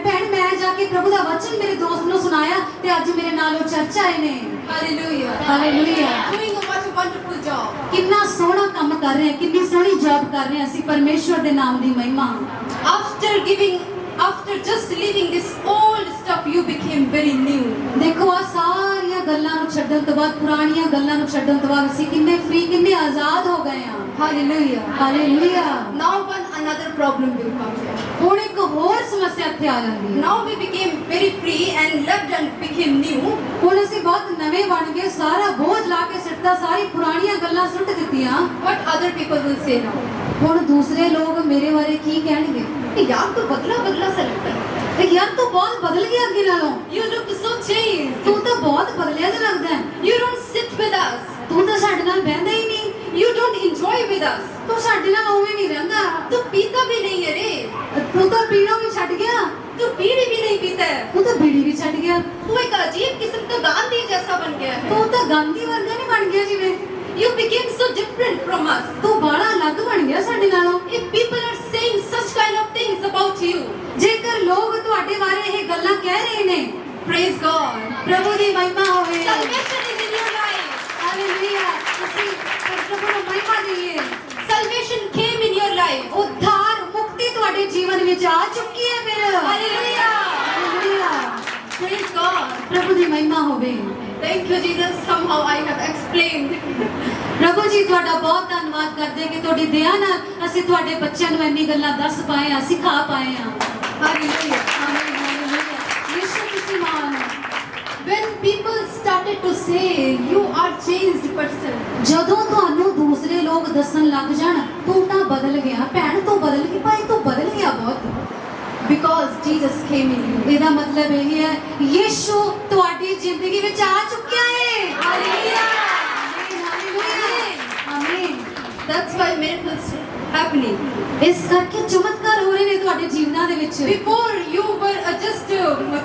ਜਾ ਕੇ ਪ੍ਰਭੂ ਦਾ ਵਚਨ ਮੇਰੇ ਦੋਸਤ ਨੂੰ ਸੁਣਾਇਆ ਤੇ ਅੱਜ ਮੇਰੇ ਨਾਲ ਉਹ ਚਰਚ ਆਏ ਨੇ। Hallelujah. Hallelujah. Doing what a wonderful job. ਕਿੰਨਾ ਸੋਹਣਾ ਕੰਮ ਕਰ ਰਹੇ ਹਾਂ, ਕਿੰਨੀ ਸੋਹਣੀ ਜੌਬ ਕਰ ਰਹੇ ਹਾਂ ਅਸੀਂ ਪਰਮੇਸ਼ਵਰ ਦੇ ਨਾਮ ਦੀ ਮਹਿਮਾ। After just leaving this old stuff, you became very new. ਦੇਖੋ ਆ ਸਾਰੀਆਂ ਗੱਲਾਂ ਨੂੰ ਛੱਡਣ ਤੋਂ ਬਾਅਦ, ਪੁਰਾਣੀਆਂ ਗੱਲਾਂ ਨੂੰ ਛੱਡਣ ਤੋਂ ਬਾਅਦ ਅਸੀਂ ਕਿੰਨੇ ਫ੍ਰੀ, ਕਿੰਨੇ ਆਜ਼ਾਦ ਹੋ ਗਏ ਹਾਂ। Hallelujah. Hallelujah. Now another problem will come here. ਹੁਣ ਇੱਕ ਹੋਰ ਸਮੱਸਿਆ ਇੱਥੇ ਆ ਜਾਂਦੀ ਹੈ। Now we became very free and loved and became new. ਹੁਣ ਅਸੀਂ ਬਹੁਤ ਨਵੇਂ ਬਣ ਗਏ, ਸਾਰਾ ਬੋਝ ਲਾ ਕੇ ਸਿੱਟਦਾ, ਸਾਰੀ ਪੁਰਾਣੀਆਂ ਗੱਲਾਂ ਸੁੱਟ ਦਿੱਤੀਆਂ। What other people will say now? ਹੁਣ ਦੂਸਰੇ ਲੋਕ ਮੇਰੇ ਬਾਰੇ ਕੀ ਕਹਿਣਗੇ? यार तो बदला सा लगता है. ਤੇ ਯਾਰ ਤੂੰ ਬਹੁਤ ਬਦਲ ਗਿਆ ਅੱਗੇ ਨਾਲੋਂ, You look so changed. ਤੂੰ ਤਾਂ ਬਹੁਤ ਬਦਲਿਆ ਜਿਹਾ ਲੱਗਦਾ ਹੈ, You don't sit with us. ਤੂੰ ਤਾਂ ਸਾਡੇ ਨਾਲ ਬਹਿੰਦਾ ਹੀ ਨਹੀਂ, You don't enjoy with us. ਤੂੰ ਸਾਡੇ ਨਾਲ ਉਵੇਂ ਨਹੀਂ ਰਹਿੰਦਾ, तू पीता भी नहीं है रे. ਤੂੰ ਤਾਂ ਪੀਣੋਂ ਵੀ ਛੱਡ ਗਿਆ, तू बीड़ी भी नहीं पीता है. ਤੂੰ ਤਾਂ ਬੀੜੀ ਵੀ ਛੱਡ ਗਿਆ, तू एक अजीब किस्म का गांधी जैसा बन गया है. ਤੂੰ ਤਾਂ ਗਾਂਧੀ ਵਰਗਾ ਨਹੀਂ ਬਣ ਗਿਆ ਜਿਵੇਂ, You became so different from us. ਤੂੰ ਬਾਹਲਾ ਅਲੱਗ ਬਣ ਗਿਆ ਸਾਡੇ ਨਾਲੋਂ। If people are saying such kind of things about you, ਜੇਕਰ ਲੋਕ ਤੁਹਾਡੇ ਬਾਰੇ ਇਹ ਗੱਲਾਂ ਕਹਿ ਰਹੇ ਨੇ, praise God. ਪ੍ਰਭੂ ਦੀ ਮਹਿਮਾ ਹੋਵੇ। Salvation is in your life. Hallelujah. ਅਸੀਂ ਪ੍ਰਭੂ ਨੂੰ ਮਹਿਮਾ ਦਈਏ। Salvation came in your life. ਉद्धार ਮੁਕਤੀ ਤੁਹਾਡੇ ਜੀਵਨ ਵਿੱਚ ਆ ਚੁੱਕੀ ਹੈ ਫਿਰ। Hallelujah. ਹਾਲੇਲੂਇਆ। Praise God. ਪ੍ਰਭੂ ਦੀ ਮਹਿਮਾ ਹੋਵੇ। Thank you, Jesus. Somehow I have explained. ਪ੍ਰਭੂ ਜੀ ਤੁਹਾਡਾ ਬਹੁਤ ਧੰਨਵਾਦ ਕਰਦੇ ਕਿ ਤੁਹਾਡੀ ਦਇਆ ਨਾਲ ਅਸੀਂ ਤੁਹਾਡੇ ਬੱਚਿਆਂ ਨੂੰ ਇੰਨੀ ਗੱਲਾਂ ਦੱਸ ਪਾਏ ਆ, ਸਿਖਾ ਪਾਏ ਆ। Hallelujah. ਆਮੀਨ, ਹਾਲੇਲੂਇਆ। ਯਿਸੂ ਤੁਸੀਂ ਮਹਾਨ ਹੋ। When people started to say you are changed person, ਜਦੋਂ ਤੁਹਾਨੂੰ ਦੂਸਰੇ ਲੋਕ ਦੱਸਣ ਲੱਗ ਜਾਣ ਤੂੰ ਤਾਂ ਬਦਲ ਗਿਆ, ਭੈਣ ਤੂੰ ਬਦਲ ਗਈ, ਭਾਈ ਤੂੰ ਬਦਲ ਗਿਆ ਬਹੁਤ, because Jesus came in you. ਇਹਦਾ ਮਤਲਬ ਇਹ ਹੈ ਯਿਸੂ ਤੁਹਾਡੀ ਜ਼ਿੰਦਗੀ ਵਿੱਚ ਆ ਚੁੱਕਿਆ ਹੈ। Hallelujah. ਆਮੀਨ। That's why miracles happening. ਇਸ ਕਰਕੇ ਚਮਤਕਾਰ ਹੋ ਰਹੇ ਨੇ ਤੁਹਾਡੇ ਜੀਵਨਾਂ ਦੇ ਵਿੱਚ। Before you were just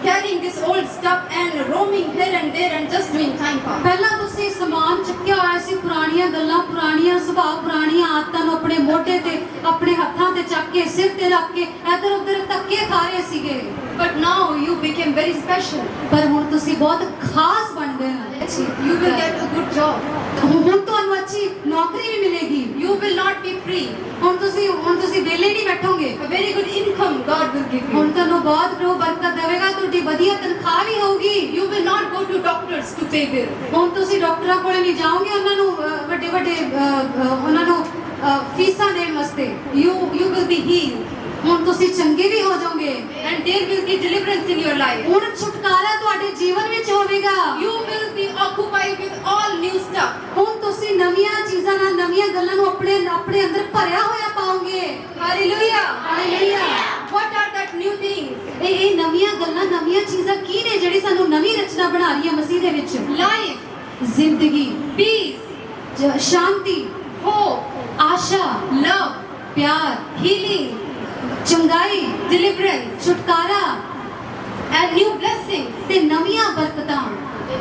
carrying this old stuff and roaming here and there and just doing time pass. ਪਹਿਲਾਂ ਤੁਸੀਂ ਸਮਾਨ ਚੁੱਕਿਆ ਹੋਇਆ ਸੀ, ਪੁਰਾਣੀਆਂ ਗੱਲਾਂ, ਪੁਰਾਣੀਆਂ ਸੁਭਾਅ, ਪੁਰਾਣੀਆਂ ਆਦਤਾਂ ਨੂੰ ਆਪਣੇ ਮੋਢੇ ਤੇ, ਆਪਣੇ ਹੱਥਾਂ ਤੇ ਚੱਕ ਕੇ, ਸਿਰ ਤੇ ਰੱਖ ਕੇ ਇੱਧਰ ਉੱਧਰ ਧੱਕੇ ਖਾ ਰਹੇ ਸੀਗੇ। But now you became very special. ਪਰ ਹੁਣ ਤੁਸੀਂ ਬਹੁਤ ਖਾਸ ਬਣ ਗਏ ਹੋ। You will get a good job. ਹੁਣ ਤੁਹਾਨੂੰ ਅੱਛੀ ਨੌਕਰੀ ਵੀ ਮਿਲੇਗੀ। You will not be free. ਹੁਣ ਤੁਸੀਂ ਵਿਹਲੇ ਨਹੀਂ ਬੈਠੋਗੇ। A very good income God will give you. ਹੁਣ ਤੁਹਾਨੂੰ ਬਹੁਤ ਪ੍ਰਭੂ ਬਰਕਤ ਦੇਵੇਗਾ, ਤੁਹਾਡੀ ਵਧੀਆ ਤਨਖਾਹ ਵੀ ਹੋਊਗੀ। You will not go to doctors to pay bills. ਹੁਣ ਤੁਸੀਂ ਡਾਕਟਰਾਂ ਕੋਲੇ ਨਹੀਂ ਜਾਓਗੇ, ਉਹਨਾਂ ਨੂੰ ਵੱਡੇ ਉਹਨਾਂ ਨੂੰ ਫੀਸਾਂ ਦੇਣ ਵਾਸਤੇ। You will be healed. ਹੁਣ ਤੁਸੀਂ ਚੰਗੇ ਵੀ ਹੋ ਜਾਓਗੇ। And there will be deliverance in your life. ਹੁਣ ਛੁਟਕਾਰਾ ਤੁਹਾਡੇ ਜੀਵਨ ਵਿੱਚ ਹੋਵੇਗਾ। You will be occupied with all new stuff. ਹੁਣ ਤੁਸੀਂ ਨਵੀਆਂ ਚੀਜ਼ਾਂ ਨਾਲ ਨਵੀਆਂ ਗੱਲਾਂ ਨੂੰ ਆਪਣੇ ਅੰਦਰ ਭਰਿਆ ਹੋਇਆ ਪਾਓਗੇ। Hallelujah. Hallelujah. What are that new things? ਇਹ ਨਵੀਆਂ ਗੱਲਾਂ ਨਵੀਆਂ ਚੀਜ਼ਾਂ ਕੀ ਨੇ ਜਿਹੜੀ ਸਾਨੂੰ ਨਵੀਂ ਰਚਨਾ ਬਣਾ ਰਹੀ ਹੈ ਮਸੀਹ ਦੇ ਵਿੱਚ? Life, ਜ਼ਿੰਦਗੀ, peace, ਸ਼ਾਂਤੀ, hope, ਆਸ਼ਾ, love, ਪਿਆਰ, healing, ਚੰਗਾਈ, deliverance, ਛੁਟਕਾਰਾ and new blessings. ਤੇ ਨਵੀਆਂ ਬਰਕਤਾਂ।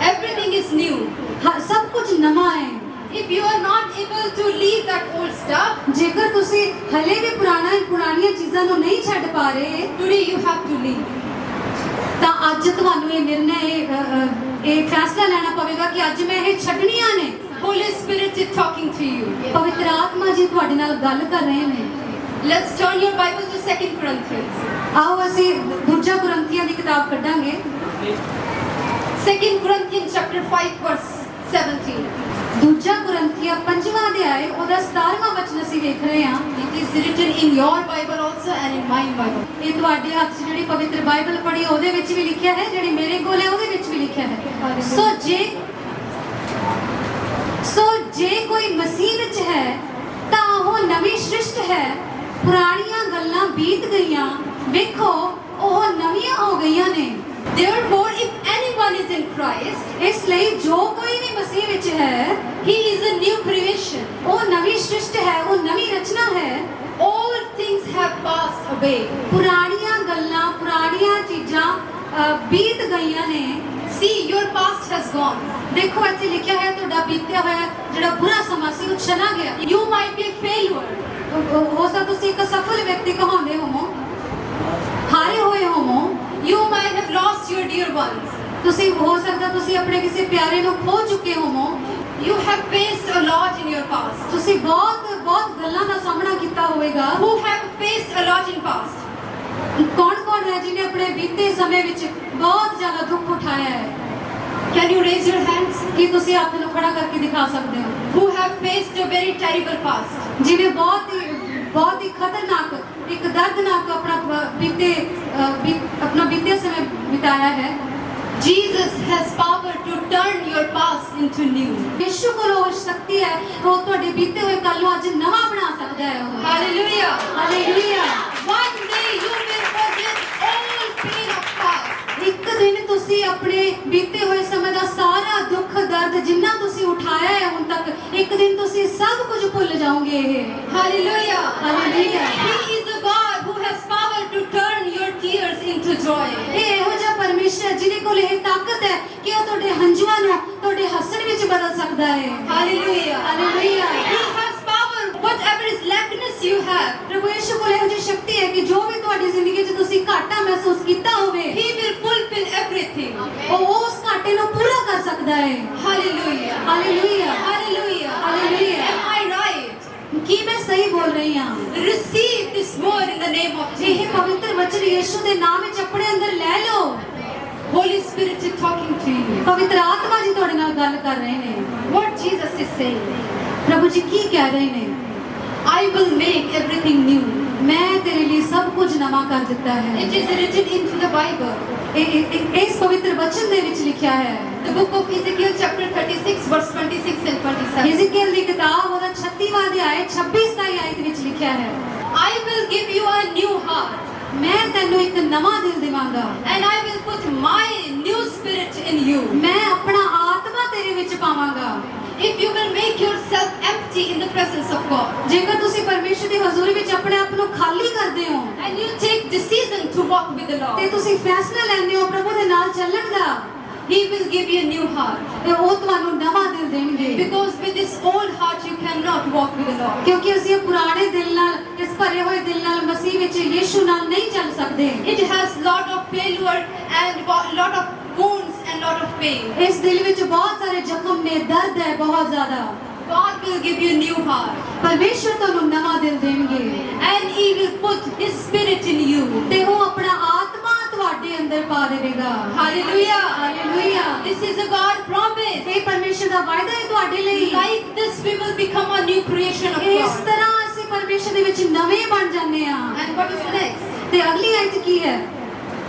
Everything is new. ਸਭ ਕੁਝ ਨਵਾਂ ਹੈ। If you are not able to leave that old stuff, ਜੇਕਰ ਤੁਸੀਂ ਹਲੇ ਵੀ ਪੁਰਾਣੀਆਂ ਚੀਜ਼ਾਂ ਨੂੰ ਨਹੀਂ ਛੱਡ ਪਾ ਰਹੇ, today you have to leave. ਤਾਂ ਅੱਜ ਤੁਹਾਨੂੰ ਇਹ ਨਿਰਣਾ ਇਹ ਫੈਸਲਾ ਲੈਣਾ ਪਵੇਗਾ ਕਿ ਅੱਜ ਮੈਂ ਇਹ ਛੱਡਣੀਆਂ ਨੇ। Holy Spirit is talking to you. ਪਵਿੱਤਰ ਆਤਮਾ ਜੀ ਤੁਹਾਡੇ ਨਾਲ ਗੱਲ ਕਰ ਰਹੇ ਨੇ। Let's turn your Bible to 2 Corinthians. ਆਓ ਅਸੀਂ ਦੂਜਾ ਕੁਰਿੰਥੀਆਂ ਦੀ ਕਿਤਾਬ ਕੱਢਾਂਗੇ। 2 Corinthians chapter 5 verse 17. ਦੂਜਾ ਕੁਰਿੰਥੀਆਂ 5ਵਾਂ ਅਧਿਆਇ ਉਹਦਾ 17ਵਾਂ ਵਚਨ ਅਸੀਂ ਵੇਖ ਰਹੇ ਹਾਂ। It is written in your Bible also and in my Bible. ਇਹ ਤੁਹਾਡੇ ਹੱਥ 'ਚ ਜਿਹੜੀ ਪਵਿੱਤਰ ਬਾਈਬਲ ਪੜ੍ਹੀ ਉਹਦੇ ਵਿੱਚ ਵੀ ਲਿਖਿਆ ਹੈ, ਜਿਹੜੀ ਮੇਰੇ ਕੋਲ ਹੈ ਉਹਦੇ ਵਿੱਚ ਵੀ ਲਿਖਿਆ ਹੈ। ਸੋ ਜੇ ਕੋਈ ਮਸੀਹ ਵਿੱਚ ਹੈ ਤਾਂ ਉਹ ਨਵੀਂ ਸ੍ਰਿਸ਼ਟ ਹੈ, ਪੁਰਾਣੀਆਂ ਗੱਲਾਂ ਬੀਤ ਗਈਆਂ, ਵੇਖੋ ਉਹ ਨਵੀਆਂ ਹੋ ਗਈਆਂ ਨੇ। Therefore, if anyone is in Christ, ਇਸ ਲਈ ਜੋ ਕੋਈ ਵੀ ਮਸੀਹ ਵਿੱਚ ਹੈ, he is a new creation. ਉਹ ਨਵੀਂ ਸ੍ਰਿਸ਼ਟ ਹੈ, ਉਹ ਨਵੀਂ ਰਚਨਾ ਹੈ। All things have passed away. ਪੁਰਾਣੀਆਂ ਗੱਲਾਂ, ਪੁਰਾਣੀਆਂ ਚੀਜ਼ਾਂ ਬੀਤ ਗਈਆਂ ਨੇ। See, your past has gone. ਦੇਖੋ ਇੱਥੇ ਲਿਖਿਆ ਹੈ ਤੁਹਾਡਾ ਬੀਤਿਆ ਹੋਇਆ ਜਿਹੜਾ ਬੁਰਾ ਸਮਾਂ ਸੀ ਉਹ ਚਲਾ ਗਿਆ। You might be a failure. ਹੋ ਸਕਦਾ ਤੁਸੀਂ ਇੱਕ ਸਫਲ ਵਿਅਕਤੀ ਕਹਾਉਂਦੇ ਹੋਵੋ, ਹਾਰੇ ਹੋਏ ਹੋਵੋ। You might have lost your dear ones. ਤੁਸੀਂ ਹੋ ਸਕਦਾ ਤੁਸੀਂ ਆਪਣੇ ਕਿਸੇ ਪਿਆਰੇ ਨੂੰ ਖੋ ਚੁੱਕੇ ਹੋਵੋ। You have faced a lot in your past. ਤੁਸੀਂ ਬਹੁਤ ਗੱਲਾਂ ਦਾ ਸਾਹਮਣਾ ਕੀਤਾ ਹੋਵੇਗਾ। Who have faced a lot in past? ਕੌਣ ਹੈ ਜਿਨੇ ਆਪਣੇ ਬੀਤੇ ਸਮੇਂ ਵਿੱਚ ਬਹੁਤ ਜ਼ਿਆਦਾ ਦੁੱਖ ਉਠਾਇਆ ਹੈ? Can you raise your hands? ਕੀ ਤੁਸੀਂ ਹੱਥ ਨੂੰ ਖੜਾ ਕਰਕੇ ਦਿਖਾ ਸਕਦੇ ਹੋ? Who have faced a very terrible past? ਜਿਨੇ ਬਹੁਤ ਹੀ ਖਤਰਨਾਕ, ਇੱਕ ਦਰਦਨਾਕ ਆਪਣਾ ਬੀਤੇ ਸਮੇਂ ਬਿਤਾਇਆ ਹੈ। Jesus has power to turn your past into new. ਯਿਸੂ ਕੋਲ ਉਹ ਸ਼ਕਤੀ ਹੈ, ਉਹ ਤੁਹਾਡੇ ਬੀਤੇ ਹੋਏ ਕੱਲ ਨੂੰ ਅੱਜ ਨਵਾਂ ਬਣਾ ਸਕਦਾ ਹੈ। Hallelujah. Hallelujah. One day you will forget all pain of past. ਇੱਕ ਦਿਨ ਤੁਸੀਂ ਆਪਣੇ ਬੀਤੇ ਹੋਏ ਸਮੇਂ ਦਾ ਸਾਰਾ ਦੁੱਖ ਦਰਦ ਜਿੰਨਾ ਤੁਸੀਂ ਉਠਾਇਆ ਹੈ ਹੁਣ ਤੱਕ, ਇੱਕ ਦਿਨ ਤੁਸੀਂ ਸਭ ਕੁਝ ਭੁੱਲ ਜਾਓਗੇ। Hallelujah. Hallelujah. He is a God who has power to turn your tears into joy. ਇਹ ਇਹੋ ਜਿਹਾ ਪਰਮੇਸ਼ਰ ਜਿਹਦੇ ਕੋਲ ਇਹ ਤਾਕਤ ਹੈ ਕਿ ਉਹ ਤੁਹਾਡੇ ਹੰਝੂਆਂ ਨੂੰ ਤੁਹਾਡੇ ਹੱਸਣ ਵਿੱਚ ਬਦਲ ਸਕਦਾ ਹੈ। Hallelujah. Hallelujah. He has power. Whatever is lackness you have, ਪ੍ਰਭੂ ਯਿਸੂ ਕੋਲ ਇਹੋ ਜਿਹੀ ਸ਼ਕਤੀ ਹੈ ਕਿ ਜੋ ਵੀ ਤੁਹਾਡੀ ਜ਼ਿੰਦਗੀ 'ਚ ਤੁਸੀਂ ਘਾਟਾ ਮਹਿਸੂਸ ਕੀਤਾ ਹੋਵੇ, He will fulfill everything. ਉਹ ਉਸ ਘਾਟੇ ਨੂੰ ਪੂਰਾ ਕਰ ਸਕਦਾ ਹੈ। Hallelujah. Hallelujah. Hallelujah. Hallelujah. Am I right? ਕੀ ਮੈਂ ਸਹੀ ਬੋਲ ਰਹੀ ਹਾਂ? Receive this word in the name of ਇਹ Jesus. ਪਵਿੱਤਰ ਵਚਨ ਯਿਸੂ ਦੇ ਨਾਮ ਵਿੱਚ ਆਪਣੇ ਅੰਦਰ ਲੈ ਲਓ। Holy Spirit is talking to you. ਪਵਿੱਤਰ ਆਤਮਾ ਜੀ ਤੁਹਾਡੇ ਨਾਲ ਗੱਲ ਕਰ ਰਹੇ ਨੇ। What Jesus is saying, ਪ੍ਰਭੂ ਜੀ ਕੀ ਕਹਿ ਰਹੇ ਨੇ? I will make everything new. ਮੈਂ ਤੇਰੇ ਲਈ ਸਭ ਕੁਝ ਨਵਾਂ ਕਰ ਦਿੱਤਾ ਹੈ। It is written into the Bible. ਇਸ ਪਵਿੱਤਰ ਵਚਨ ਦੇ ਵਿੱਚ ਲਿਖਿਆ ਹੈ। The book of Ezekiel chapter 36 verse 26 and 27. ਯਿਜ਼ਕੀਏਲ ਦੀ ਕਿਤਾਬ ਉਹਦਾ 36ਵਾਂ ਅਧਿਆਇ 26 ਆਇਤ ਵਿੱਚ ਲਿਖਿਆ ਹੈ। I will give you a new heart. ਮੈਂ ਤੈਨੂੰ ਇੱਕ ਨਵਾਂ ਦਿਲ ਦੇਵਾਂਗਾ। And I will put my new spirit in you. ਮੈਂ ਆਪਣਾ ਆਤਮਾ ਤੇਰੇ ਵਿੱਚ ਪਾਵਾਂਗਾ। If you will make yourself empty in the presence of God, ਜੇਕਰ ਤੁਸੀਂ ਪਰਮੇਸ਼ਰ ਦੀ ਹਜ਼ੂਰੀ ਵਿੱਚ ਆਪਣੇ ਆਪ ਨੂੰ ਖਾਲੀ ਕਰਦੇ ਹੋ and you take decision to walk with the ਤੇ Lord, ਤੁਸੀਂ ਫੈਸਲਾ ਲੈਂਦੇ ਹੋ ਪ੍ਰਭੂ ਦੇ ਨਾਲ ਚੱਲਣ ਦਾ, He will give you a new heart. ਤੇ ਉਹ ਤੁਹਾਨੂੰ ਨਵਾਂ ਦਿਲ ਦੇਣਗੇ। Because with this old heart you cannot walk with the Lord. ਕਿਉਂਕਿ ਅਸੀਂ ਇਹ ਪੁਰਾਣੇ ਦਿਲ ਨਾਲ, ਇਸ ਭਰੇ ਹੋਏ ਦਿਲ ਨਾਲ ਮਸੀਹ ਵਿੱਚ ਯਿਸੂ ਨਾਲ ਨਹੀਂ ਚੱਲ ਸਕਦੇ। It has lot of failure and lot of wounds and lot of pain. ਇਸ ਦਿਲ ਵਿੱਚ ਬਹੁਤ ਸਾਰੇ ਜ਼ਖਮ ਨੇ, ਦਰਦ ਹੈ ਬਹੁਤ ਜ਼ਿਆਦਾ। God will give you a new heart. ਪਰਮੇਸ਼ਰ ਤੁਹਾਨੂੰ ਨਵਾਂ ਦਿਲ ਦੇਣਗੇ And He will put His spirit in you. ਤੇ ਉਹ ਆਪਣਾ ਆਤਮਾ ਤੁਹਾਡੇ ਅੰਦਰ ਪਾ ਦੇਵੇਗਾ। Hallelujah. Hallelujah. This is a God promise. ਇਹ ਪਰਮੇਸ਼ਰ ਦਾ ਵਾਅਦਾ ਹੈ ਤੁਹਾਡੇ ਲਈ। Like this we will become a new creation of ਇਸ God. ਤਰ੍ਹਾਂ ਪਰਮੇਸ਼ਰ ਦੇ ਵਿੱਚ ਨਵੇਂ ਬਣ ਜਾਂਦੇ ਆ। And what is next? ਤੇ ਅਗਲੀ ਆਇਤ ਕੀ ਹੈ?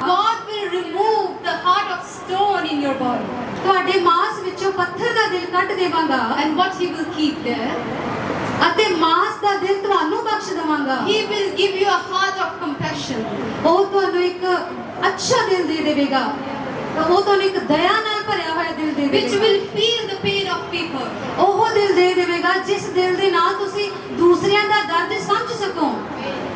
God will remove the heart of stone in your body. ਤੁਹਾਡੇ ਮਾਸ ਵਿੱਚੋਂ ਪੱਥਰ ਦਾ ਦਿਲ ਕੱਢ ਦੇਵਾਂਗਾ And what He will keep there? ਅਤੇ ਮਾਸ ਦਾ ਦਿਲ ਤੁਹਾਨੂੰ ਬਖਸ਼ ਦੇਵਾਂਗਾ। He will give you a heart of compassion. ਉਹ ਤੁਹਾਨੂੰ ਇੱਕ ਅੱਛਾ ਦਿਲ ਦੇ ਦੇਵੇਗਾ। ਉਹ ਤੁਹਾਨੂੰ ਇੱਕ ਦਇਆ ਨਾਲ ਭਰਿਆ ਹੋਇਆ ਦਿਲ ਦੇ Which ਦੇਵੇਗਾ। will feel the pain of people. ਉਹ ਦਿਲ ਦੇ ਦੇਵੇਗਾ ਜਿਸ ਦਿਲ ਦੇ ਨਾਲ ਤੁਸੀਂ ਦੂਸਰਿਆਂ ਦਾ ਦਰਦ ਸਮਝ ਸਕੋ।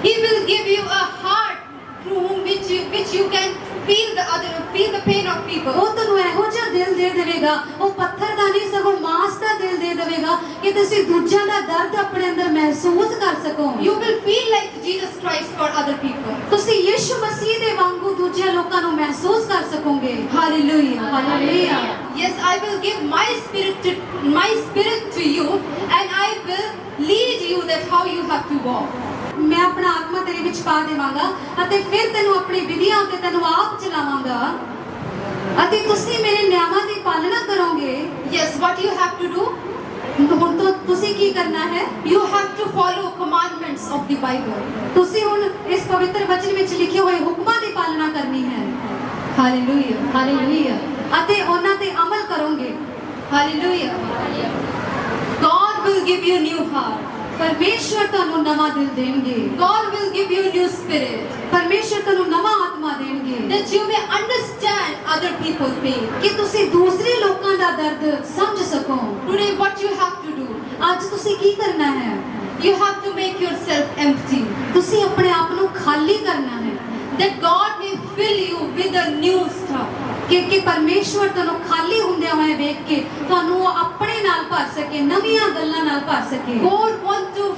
He will give you a heart through whom which you can feel the pain of people. ਉਹ ਤੁਹਾਨੂੰ ਇਹੋ ਜਿਹਾ ਦਿਲ ਦੇ ਦੇਵੇਗਾ, ਉਹ ਪੱਥਰ ਦਾ ਨਹੀਂ ਸਗੋਂ ਮਾਸ ਦਾ ਦਿਲ ਦੇ ਦੇਵੇਗਾ ਕਿ ਤੁਸੀਂ ਦੂਜਿਆਂ ਦਾ ਦਰਦ ਆਪਣੇ ਅੰਦਰ ਮਹਿਸੂਸ ਕਰ ਸਕੋ। You will feel like Jesus Christ for other people. ਤੁਸੀਂ ਯਿਸੂ ਮਸੀਹ ਦੇ ਵਾਂਗੂ ਦੂਜੇ ਲੋਕਾਂ ਨੂੰ ਮਹਿਸੂਸ ਕਰ ਸਕੋਗੇ। Hallelujah. Hallelujah. Yes, I will give my spirit to you, and I will lead you that how you have to walk. ਮੈਂ ਆਪਣਾ ਆਤਮਾ ਤੇਰੇ ਵਿੱਚ ਪਾ ਦੇਵਾਂਗਾ ਅਤੇ ਫਿਰ ਤੈਨੂੰ ਆਪਣੀ ਵਿਧੀਆਂ ਉੱਤੇ ਤੈਨੂੰ ਆਪ ਚਲਾਵਾਂਗਾ ਅਤੇ ਤੁਸੀਂ ਮੇਰੇ ਨਿਯਮਾਂ ਦੀ ਪਾਲਣਾ ਕਰੋਗੇ। Yes, what you have to do? ਹੁਣ ਤੋਂ ਤੁਸੀਂ ਕੀ ਕਰਨਾ ਹੈ? You have to follow commandments of the Bible. ਤੁਸੀਂ ਹੁਣ ਇਸ ਪਵਿੱਤਰ ਵਚਨ ਵਿੱਚ ਲਿਖੇ ਹੋਏ ਹੁਕਮਾਂ ਦੀ ਪਾਲਣਾ ਕਰਨੀ ਹੈ। Hallelujah. ਹਾਲੇਲੂਇਆ। ਅਤੇ ਉਹਨਾਂ ਤੇ ਅਮਲ ਕਰੋਗੇ। Hallelujah. God will give you a new heart. ਪਰਮੇਸ਼ਵਰ ਤੁਹਾਨੂੰ ਨਵਾਂ ਦਿਲ ਦੇਣਗੇ। God will give you a new spirit. ਪਰਮੇਸ਼ਵਰ ਤੁਹਾਨੂੰ ਨਵਾਂ ਆਤਮਾ ਦੇਣਗੇ That you may understand other people's pain. ਕਿ ਤੁਸੀਂ ਦੂਸਰੇ ਲੋਕਾਂ ਦਾ ਦਰਦ ਸਮਝ ਸਕੋ। Today what you have to do? ਅੱਜ ਤੁਸੀਂ ਕੀ ਕਰਨਾ ਹੈ? You have to make yourself empty. ਤੁਸੀਂ ਆਪਣੇ ਆਪ ਨੂੰ ਖਾਲੀ ਕਰਨਾ ਹੈ That God may fill you with the new stuff. ਕਿ ਪਰਮੇਸ਼ਵਰ ਤੁਹਾਨੂੰ ਖਾਲੀ ਹੁੰਦਿਆਂ ਹੋਏ ਵੇਖ ਕੇ ਤੁਹਾਨੂੰ ਉਹ ਆਪਣੇ ਨਾਲ ਭਰ ਸਕੇ, ਨਵੀਆਂ ਗੱਲਾਂ ਨਾਲ ਭਰ ਸਕੇ। God wants to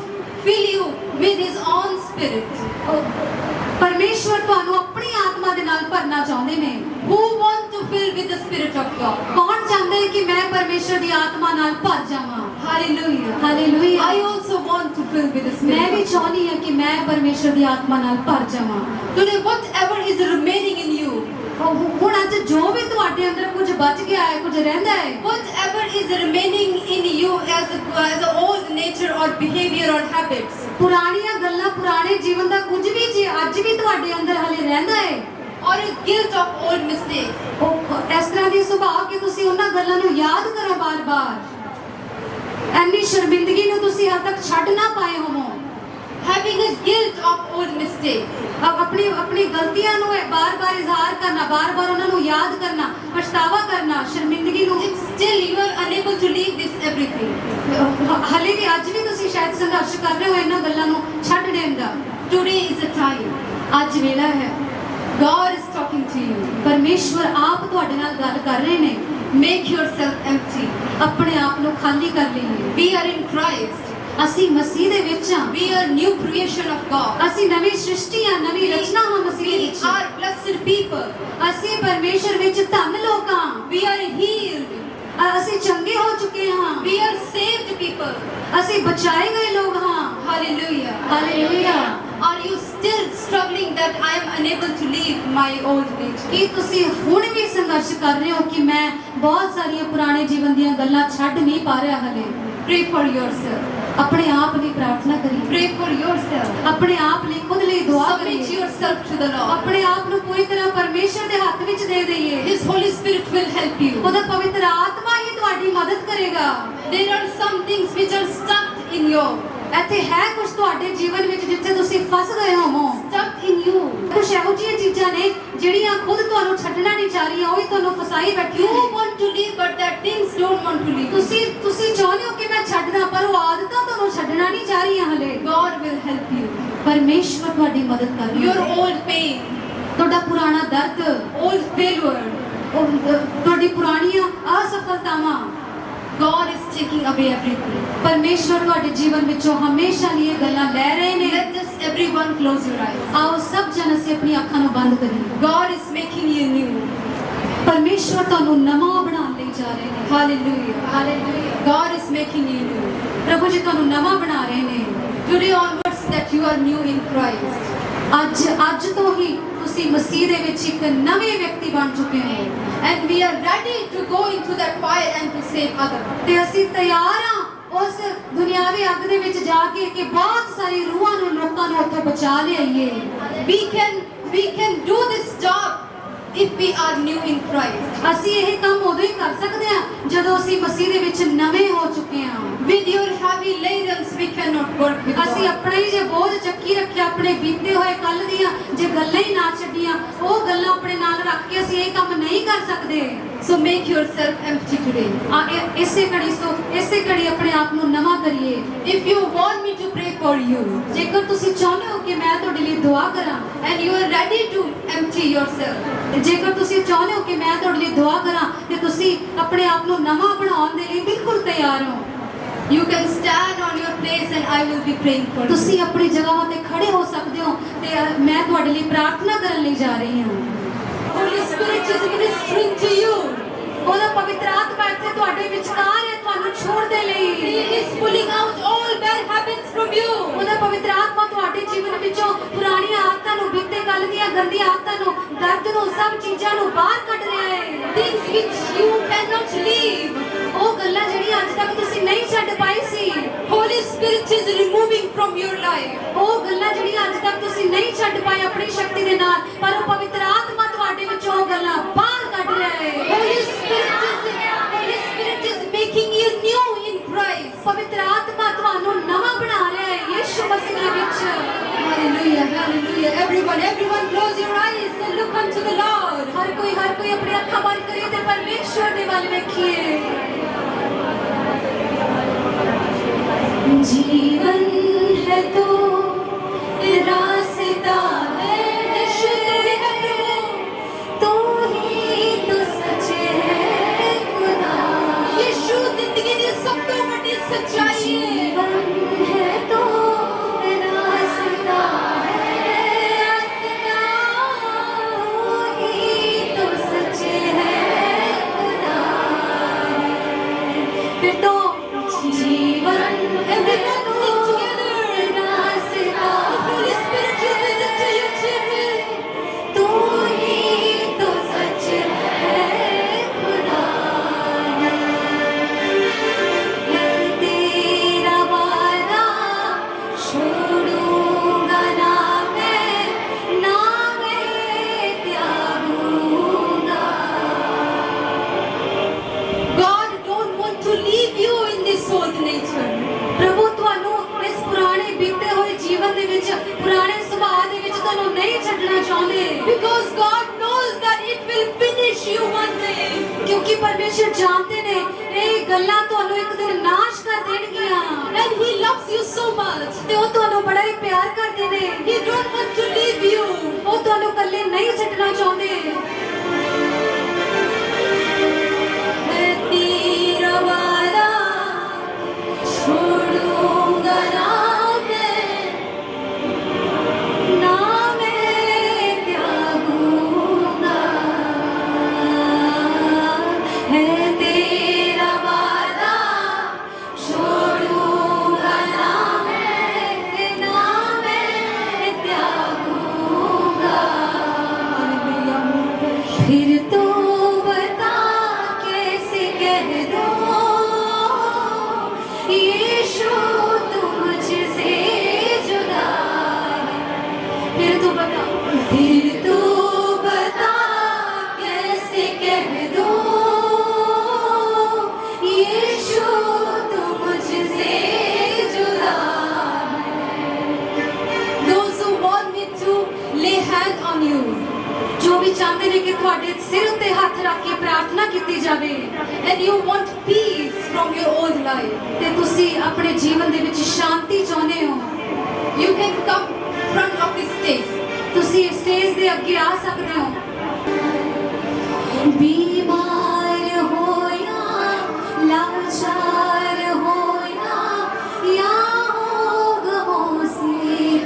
fill you with His own spirit. ਪਰਮੇਸ਼ਵਰ ਤੁਹਾਨੂੰ ਆਪਣੀ ਆਤਮਾ ਦੇ ਨਾਲ ਭਰਨਾ ਚਾਹੁੰਦੇ ਨੇ। Who wants to fill with the spirit of God? ਕੌਣ ਚਾਹੁੰਦਾ ਹੈ ਕਿ ਮੈਂ ਪਰਮੇਸ਼ਵਰ ਦੀ ਆਤਮਾ ਨਾਲ ਭਰ ਜਾਵਾਂ? Hallelujah. Hallelujah. I also want to fill with the ਮੈਂ spirit. ਵੀ ਚਾਹੁੰਦੀ ਹਾਂ ਕਿ ਮੈਂ ਪਰਮੇਸ਼ਵਰ ਦੀ ਆਤਮਾ ਨਾਲ ਭਰ ਜਾਵਾਂ। Today whatever is remaining in you, ਹੁਣ ਅੱਜ ਜੋ ਵੀ ਤੁਹਾਡੇ ਅੰਦਰ ਕੁਝ ਬਚ ਗਿਆ ਹੈ, ਕੁਝ ਰਹਿੰਦਾ ਹੈ, whatever is remaining in you as a old nature or behavior or habits, ਪੁਰਾਣੀਆਂ ਗੱਲਾਂ, ਪੁਰਾਣੇ ਜੀਵਨ ਦਾ ਕੁਝ ਵੀ ਜੇ ਅੱਜ ਵੀ ਤੁਹਾਡੇ ਅੰਦਰ ਹਲੇ ਰਹਿੰਦਾ ਹੈ, or a guilt of old mistakes, ਉਹ ਇਸ ਤਰ੍ਹਾਂ ਦੀ ਸੁਭਾਅ ਕਿ ਤੁਸੀਂ ਉਹਨਾਂ ਗੱਲਾਂ ਨੂੰ ਯਾਦ ਕਰੋ ਬਾਰ-ਬਾਰ, ਐਨੀ ਸ਼ਰਮਿੰਦਗੀ ਨੂੰ ਤੁਸੀਂ ਹਾਲ ਤੱਕ ਛੱਡ ਨਾ ਪਾਏ ਹੋਵੋ। having a guilt of old mistakes, ਆਪਣੀ ਗਲਤੀਆਂ ਨੂੰ ਬਾਰ-ਬਾਰ ਇਜ਼ਹਾਰ ਕਰਨਾ, ਬਾਰ-ਬਾਰ ਉਹਨਾਂ ਨੂੰ ਯਾਦ ਕਰਨਾ, ਪਛਤਾਵਾ ਕਰਨਾ, ਸ਼ਰਮਿੰਦਗੀ ਨੂੰ, if still you are unable to leave this everything, ਹਲੇ ਵੀ ਅੱਜ ਵੀ ਤੁਸੀਂ ਸ਼ਾਇਦ ਸੰਘਰਸ਼ ਕਰ ਰਹੇ ਹੋ ਇਹਨਾਂ ਗੱਲਾਂ ਨੂੰ ਛੱਡ ਦੇਣ ਦਾ। today is the time. ਅੱਜ ਵੇਲਾ ਹੈ। God is talking to you. ਪਰਮੇਸ਼ਵਰ ਆਪ ਤੁਹਾਡੇ ਨਾਲ ਗੱਲ ਕਰ ਰਹੇ ਨੇ। Make yourself empty. ਆਪਣੇ ਆਪ ਨੂੰ ਖਾਲੀ ਕਰ ਲਈਏ। We are in Christ. ਅਸੀਂ ਮਸੀਹ ਦੇ ਵਿੱਚ ਹਾਂ। We are new creation of God. ਅਸੀਂ ਨਵੀਂ ਸ੍ਰਿਸ਼ਟੀ ਹਾਂ, ਨਵੀਂ ਰਚਨਾ ਹਾਂ ਮਸੀਹ We ਵਿੱਚ। are blessed people. ਅਸੀਂ ਪਰਮੇਸ਼ਰ ਵਿੱਚ ਧਨ ਲੋਕ ਹਾਂ। We are healed. ਅਸੀਂ ਚੰਗੇ ਹੋ ਚੁੱਕੇ ਹਾਂ। We are saved people. ਅਸੀਂ ਬਚਾਏ ਗਏ ਲੋਕ ਹਾਂ। Hallelujah. Hallelujah. Are you still struggling that I am unable to leave my old nature? ਕੀ ਤੁਸੀਂ ਹੁਣ ਵੀ ਸੰਘਰਸ਼ ਕਰ ਰਹੇ ਹੋ ਕਿ ਮੈਂ ਬਹੁਤ ਸਾਰੀਆਂ ਪੁਰਾਣੇ ਜੀਵਨ ਦੀਆਂ ਗੱਲਾਂ ਛੱਡ ਨਹੀਂ ਪਾ ਰਿਹਾ ਹਲੇ? Pray for yourself. ਆਪਣੇ ਆਪ ਲਈ ਪ੍ਰਾਰਥਨਾ ਕਰੀਏ। Pray for yourself. ਆਪਣੇ ਆਪ ਲਈ ਖੁਦ ਲਈ ਦੁਆ Submit ਕਰੀਏ। yourself to the Lord. ਆਪਣੇ ਆਪ ਨੂੰ ਪੂਰੀ ਤਰ੍ਹਾਂ ਪਰਮੇਸ਼ਰ ਦੇ ਹੱਥ ਵਿੱਚ ਦੇ ਦਈਏ। His Holy Spirit will help you. ਉਹਦਾ ਪਵਿੱਤਰ ਆਤਮਾ ਹੀ ਤੁਹਾਡੀ ਮਦਦ ਕਰੇਗਾ। There are some things which are stuck in you. ਇੱਥੇ ਹੈ ਕੁਝ ਤੁਹਾਡੇ ਜੀਵਨ ਵਿੱਚ ਜਿੱਥੇ ਤੁਸੀਂ ਫਸ ਗਏ ਹੋਵੋ। Stuck in you. ਕੁਝ ਇਹੋ ਜਿਹੀਆਂ ਚੀਜ਼ਾਂ ਨੇ ਜਿਹੜੀਆਂ ਖੁਦ ਤੁਹਾਨੂੰ ਛੱਡਣਾ ਨਹੀਂ ਚਾਹ ਰਹੀਆਂ, ਉਹੀ ਤੁਹਾਨੂੰ ਫਸਾਈ ਬੈਠੀਆਂ You ਨੇ। want to leave, but that things don't want to leave. ਤੁਸੀਂ ਚਾਹੁੰਦੇ ਹੋ ਕਿ ਮੈਂ ਛੱਡਦਾ, ਪਰ ਉਹ ਆਦਤਾਂ ਤੁਹਾਨੂੰ ਛੱਡਣਾ ਨਹੀਂ ਚਾਹ ਰਹੀਆਂ ਹਲੇ। God will help you. ਪਰਮੇਸ਼ਵਰ ਤੁਹਾਡੀ ਮਦਦ ਕਰ ਰਿਹਾ Your ਹੈ। old pain, ਤੁਹਾਡਾ ਪੁਰਾਣਾ ਦਰਦ, old failure, ਤੁਹਾਡੀ ਪੁਰਾਣੀਆਂ ਅਸਫਲਤਾਵਾਂ, God is taking away everything. ਪਰਮੇਸ਼ਵਰ ਤੁਹਾਡੇ ਜੀਵਨ ਵਿੱਚੋਂ ਹਮੇਸ਼ਾ ਲਈ ਇਹ ਗੱਲਾਂ ਲੈ ਰਹੇ ਨੇ। Let us everyone close your eyes. ਆਓ ਸਭ ਜਣ ਅਸੀਂ ਆਪਣੀ ਅੱਖਾਂ ਨੂੰ ਬੰਦ ਕਰੀਏ। God is making you new. ਪਰਮੇਸ਼ਵਰ ਤੁਹਾਨੂੰ ਨਵਾਂ ਬਣਾਉਣ ਲਈ ਜਾ ਰਹੇ ਨੇ। Hallelujah. Hallelujah. God is making you new. ਪ੍ਰਭੂ ਜੀ ਤੁਹਾਨੂੰ ਨਵਾਂ ਬਣਾ ਰਹੇ ਨੇ। Today onwards that you are new in Christ. ਅੱਜ ਤੋਂ ਹੀ ਤੁਸੀਂ ਮਸੀਹ ਦੇ ਵਿੱਚ ਇੱਕ ਨਵੇਂ ਵਿਅਕਤੀ ਬਣ ਚੁੱਕੇ ਹੋ। And we are ready to go into that fire and to save others. ਤੇ ਅਸੀਂ ਤਿਆਰ ਹਾਂ ਉਸ ਦੁਨਿਆਵੀ ਅੱਗ ਦੇ ਵਿੱਚ ਜਾ ਕੇ ਬਹੁਤ ਸਾਰੀ ਰੂਹਾਂ ਨੂੰ ਲੋਕਾਂ ਨੂੰ ਉੱਥੋਂ ਬਚਾ ਲਿਆਈਏ। We can do this job if we are new in Christ. ਅਸੀਂ ਇਹ ਕੰਮ ਉਦੋਂ ਹੀ ਕਰ ਸਕਦੇ ਹਾਂ ਜਦੋਂ ਅਸੀਂ ਮਸੀਹ ਦੇ ਵਿੱਚ ਨਵੇਂ ਹੋ ਚੁੱਕੇ ਹਾਂ। With your heavy ladens, we cannot work with ਅਸੀਂ God. ਆਪਣਾ ਹੀ ਜੇ ਬੋਝ ਚੱਕੀ ਰੱਖਿਆ, ਆਪਣੇ ਬੀਤੇ ਹੋਏ ਕੱਲ ਦੀਆਂ ਜੇ ਗੱਲਾਂ ਹੀ ਨਾ ਛੱਡੀਆਂ, ਉਹ ਗੱਲਾਂ ਆਪਣੇ ਨਾਲ ਰੱਖ ਕੇ ਅਸੀਂ ਇਹ ਕੰਮ ਨਹੀਂ ਕਰ ਸਕਦੇ। So make yourself empty today. ਇਸੇ ਘੜੀ ਆਪਣੇ ਆਪ ਨੂੰ ਨਵਾਂ ਕਰੀਏ। If you want me to pray for you, ਜੇਕਰ ਤੁਸੀਂ ਚਾਹੁੰਦੇ ਹੋ ਕਿ ਮੈਂ ਤੁਹਾਡੇ ਲਈ ਦੁਆ ਕਰਾਂ, and you are ready to empty yourself, ਤੇ ਜੇਕਰ ਤੁਸੀਂ ਚਾਹੁੰਦੇ ਹੋ ਕਿ ਮੈਂ ਤੁਹਾਡੇ ਲਈ ਦੁਆ ਕਰਾਂ ਤੇ ਤੁਸੀਂ ਆਪਣੇ ਆਪ ਨੂੰ ਨਵਾਂ ਬਣਾਉਣ ਦੇ ਲਈ ਬਿਲਕੁਲ ਤਿਆਰ ਹੋ, you can stand on your place and I will be praying for you. ਤੁਸੀਂ ਆਪਣੀ ਜਗ੍ਹਾ ਤੇ ਖੜੇ ਹੋ ਸਕਦੇ ਹੋ ਤੇ ਮੈਂ ਤੁਹਾਡੇ ਲਈ ਪ੍ਰਾਰਥਨਾ ਕਰਨ ਲਈ ਜਾ ਰਹੀ ਹਾਂ। Holy Spirit is ministering to you. ਉਹਦਾ ਪਵਿੱਤਰ ਆਤਮਾ ਇੱਥੇ ਤੁਹਾਡੇ ਵਿਚਕਾਰ ਹੈ ਤੁਹਾਨੂੰ ਛੋੜ ਦੇ He ਲਈ। is pulling out all bad habits from you. ਉਹਦਾ ਪਵਿੱਤਰ ਆਤਮਾ ਤੁਹਾਡੇ ਜੀਵਨ ਵਿੱਚੋਂ ਪੁਰਾਣੀਆਂ ਆਦਤਾਂ ਨੂੰ, ਬੀਤੇ ਕੱਲ ਦੀਆਂ ਗੰਦੀਆਂ ਆਦਤਾਂ ਨੂੰ, ਦਰਦ ਨੂੰ, ਸਭ ਚੀਜ਼ਾਂ ਨੂੰ ਬਾਹਰ ਕੱਢ ਰਿਹਾ ਹੈ। Things which you cannot leave. ਉਹ ਗੱਲਾਂ ਜਿਹੜੀਆਂ ਅੱਜ ਤੱਕ ਤੁਸੀਂ ਨਹੀਂ ਛੱਡ ਪਾਈ ਸੀ, Holy Spirit is removing from your life. ਉਹ ਗੱਲਾਂ ਜਿਹੜੀਆਂ ਅੱਜ ਤੱਕ ਤੁਸੀਂ ਨਹੀਂ ਛੱਡ ਪਾਏ ਆਪਣੀ ਸ਼ਕਤੀ ਦੇ ਨਾਲ, ਪਰ ਉਹ ਪਵਿੱਤਰ ਆਤਮਾ ਤੁਹਾਡੇ ਵਿੱਚੋਂ ਉਹ ਗੱਲਾਂ ਬਾਹਰ ਕੱਢ ਰਿਹਾ ਹੈ। Holy Spirit is making you new in Christ. ਪਵਿੱਤਰ ਆਤਮਾ ਤੁਹਾਨੂੰ ਨਵਾਂ ਬਣਾ ਰਿਹਾ ਹੈ ਯਿਸੂ ਮਸੀਹ ਦੇ ਵਿੱਚ। Hallelujah, hallelujah. Everyone close your eyes and look unto the Lord. ਹਰ ਕੋਈ ਆਪਣੀ ਅੱਖਾਂ ਬੰਦ ਕਰੇ ਤੇ ਪਰਮੇਸ਼ਵਰ ਦੇ ਵੱਲ ਵੇਖੀਏ। जीवन है तो रास्ता है, यीशु तू ही है प्रभु, तू ही तो सच है खुदा। यीशु जिंदगी दी सब तो बड़ी सच्चाई है। जीवन है तो रास्ता है, तू ही तो सच है खुदा। फिर तो जीवन Everyone sing together. Holy Spirit, you visit to your children. तू ही तो सच है खुदा। तेरा वादा छोड़ूंगा ना मैं त्यागूंगा। God don't want to leave you in this old nature. ਪ੍ਰਭੂ ਤੁਹਾਨੂੰ ਇਸ ਪੁਰਾਣੇ ਬੀਤੇ ਹੋਏ ਜੀਵਨ ਦੇ ਵਿੱਚ, ਪੁਰਾਣੇ ਸੁਭਾਅ ਦੇ ਵਿੱਚ ਤੁਹਾਨੂੰ ਨਹੀਂ ਛੱਡਣਾ ਚਾਹੁੰਦੇ, Because God knows that it will finish you one day. ਕਿਉਂਕਿ ਪਰਮੇਸ਼ਰ ਜਾਣਦੇ ਨੇ ਇਹ ਗੱਲਾਂ ਤੁਹਾਨੂੰ ਇੱਕ ਦਿਨ ਨਾਸ਼ ਕਰ ਦੇਣਗੀਆਂ। And He loves you so much. ਤੇ ਉਹ ਤੁਹਾਨੂੰ ਬੜਾ ਹੀ ਪਿਆਰ ਕਰਦੇ ਨੇ। He don't want to leave you. ਉਹ ਤੁਹਾਨੂੰ ਇਕੱਲੇ ਨਹੀਂ ਛੱਡਣਾ ਚਾਹੁੰਦੇ। तेरा वादा छोड़ूंगा ना मैं त्यागूंगा। है तेरा वादा छोड़ूंगा ना मैं त्यागूंगा। फिर तो बता कैसे कह दो यीशु तू मुझसे जुदा है। फिर तू बता कैसे कह दो यीशु तू मुझसे जुदा है। Those who want me to lay hand on you, ਜੋ ਵੀ ਚਾਹੁੰਦੇ ਨੇ ਕਿ ਤੁਹਾਡੇ ਸਿਰ ਉੱਤੇ ਹੱਥ ਰੱਖ ਕੇ ਪ੍ਰਾਰਥਨਾ ਕੀਤੀ ਜਾਵੇ, and you want peace from your old life, ਤੇ ਤੁਸੀਂ ਆਪਣੇ ਜੀਵਨ ਦੇ ਵਿੱਚ ਸ਼ਾਂਤੀ ਚਾਹੁੰਦੇ ਹੋ, you can come front of this stage. ਤੁਸੀਂ ਸਟੇਜ ਦੇ ਅੱਗੇ ਆ ਸਕਦੇ ਹੋ। बीमार हो या लाचार हो या हो गमों से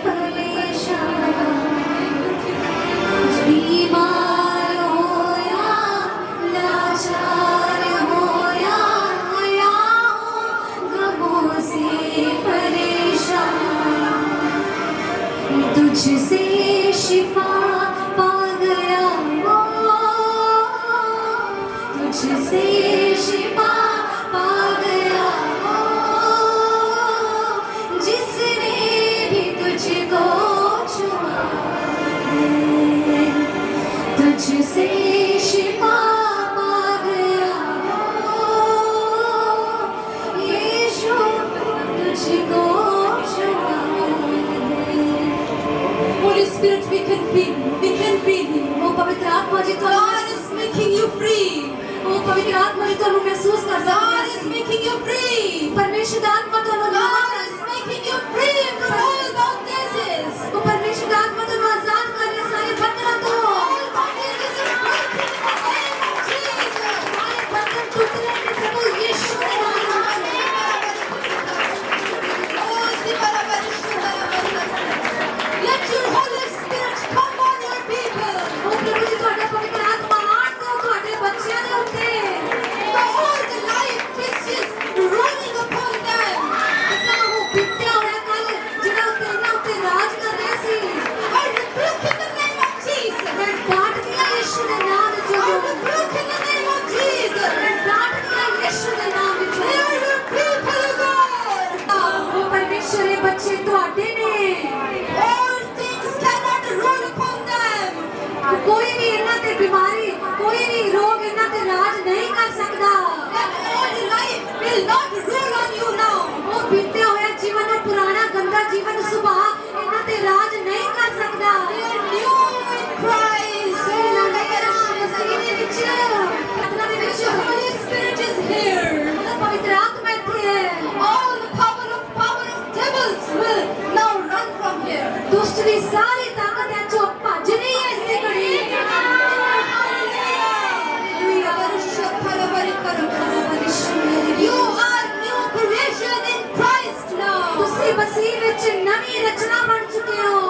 परेशान, बीमार हो या लाचार हो या हो गमों से परेशान, तुझसे शिफा पा गया वो, तुझसे शिफा पा गया वो, तुझसे शिफा मांगया यीशु तुझको Holy Spirit, we can feel Him. वो पवित्र आत्मा जी तो God is making you free. वो पवित्र आत्मा जी तो महसूस कर सकते God is making you free. परमेश्वर आत्मा तो God is making you free from all bondages. वो परमेश्वर आत्मा तो आजाद कर रहे सारे बंधन तो All bondages are broken in the name of Jesus. सारे बंधन टूट रहे हैं प्रभु यीशु के नाम में Oh, let your Holy Spirit come on your people. ਉਹ ਪ੍ਰਭੂ ਜੀ ਤੁਹਾਡਾ ਪਵਿੱਤਰ ਆਤਮਾ ਆਣ ਦੋ ਤੁਹਾਡੇ ਬੱਚਿਆਂ ਦੇ ਉੱਤੇ The old life which is running upon them. ਜਿਹੜਾ ਉਹ ਬਿੱਤਿਆ ਹੋਇਆ ਕੱਲ ਜਿਹੜਾ ਉੱਤੇ ਇਹਨਾਂ ਉੱਤੇ ਰਾਜ ਕਰ ਰਿਹਾ ਸੀ I rebuke in the name of Jesus. ਮੈਂ ਡਾਂਟ ਦਿਆ ਯੀਸ਼ੂ ਦੇ ਨਾਮ ਵਿੱਚ I rebuke in the name of Jesus. ਮੈਂ ਡਾਂਟ ਦਿਆ ਯੀਸ਼ੂ ਦੇ ਨਾਮ ਵਿੱਚ They are your people, God. ਉਹ ਪਰਮੇਸ਼ਰ ਦੇ ਬੱਚੇ ਤੁਹਾਡੇ ਨੇ All things cannot rule upon them. ਕੋਈ ਵੀ ਇਹਨਾਂ ਤੇ ਬਿਮਾਰੀ ਕੋਈ ਵੀ ਰੋਗ ਇਹਨਾਂ ਤੇ ਰਾਜ ਨਹੀਂ ਕਰ ਸਕਦਾ That old life will not rule on you now. ਉਹ ਬੀਤਿਆ ਹੋਇਆ ਜੀਵਨ ਉਹ ਪੁਰਾਣਾ ਗੰਦਾ ਜੀਵਨ ਸੁਭਾਅ ਇਹਨਾਂ ਤੇ ਰਾਜ ਨਹੀਂ ਕਰ ਸਕਦਾ They are new in Christ. ਇਹਨਾਂ ਦਾ ਨਾਮ ਮਸੀਹ ਦੇ ਵਿੱਚ ਆਤਮਾ ਦੇ ਵਿੱਚ The Holy Spirit is here. ਉਹਦਾ ਪਵਿੱਤਰ ਆਤਮਾ ਇੱਥੇ ਹੈ All the power of devils will now run from here. ਦੁਸ਼ਟ ਦੀ ਸਾਰੀ ਤਾਕਤ ਹੈ ਜੋ ਭੱਜ ਰਹੀ ਹੈ ਇਸੇ ਘੜੀ You are new creation in Christ now. ਤੁਸੀਂ ਮਸੀਹ ਵਿੱਚ ਨਵੀਂ ਰਚਨਾ ਬਣ ਚੁੱਕੇ ਹੋ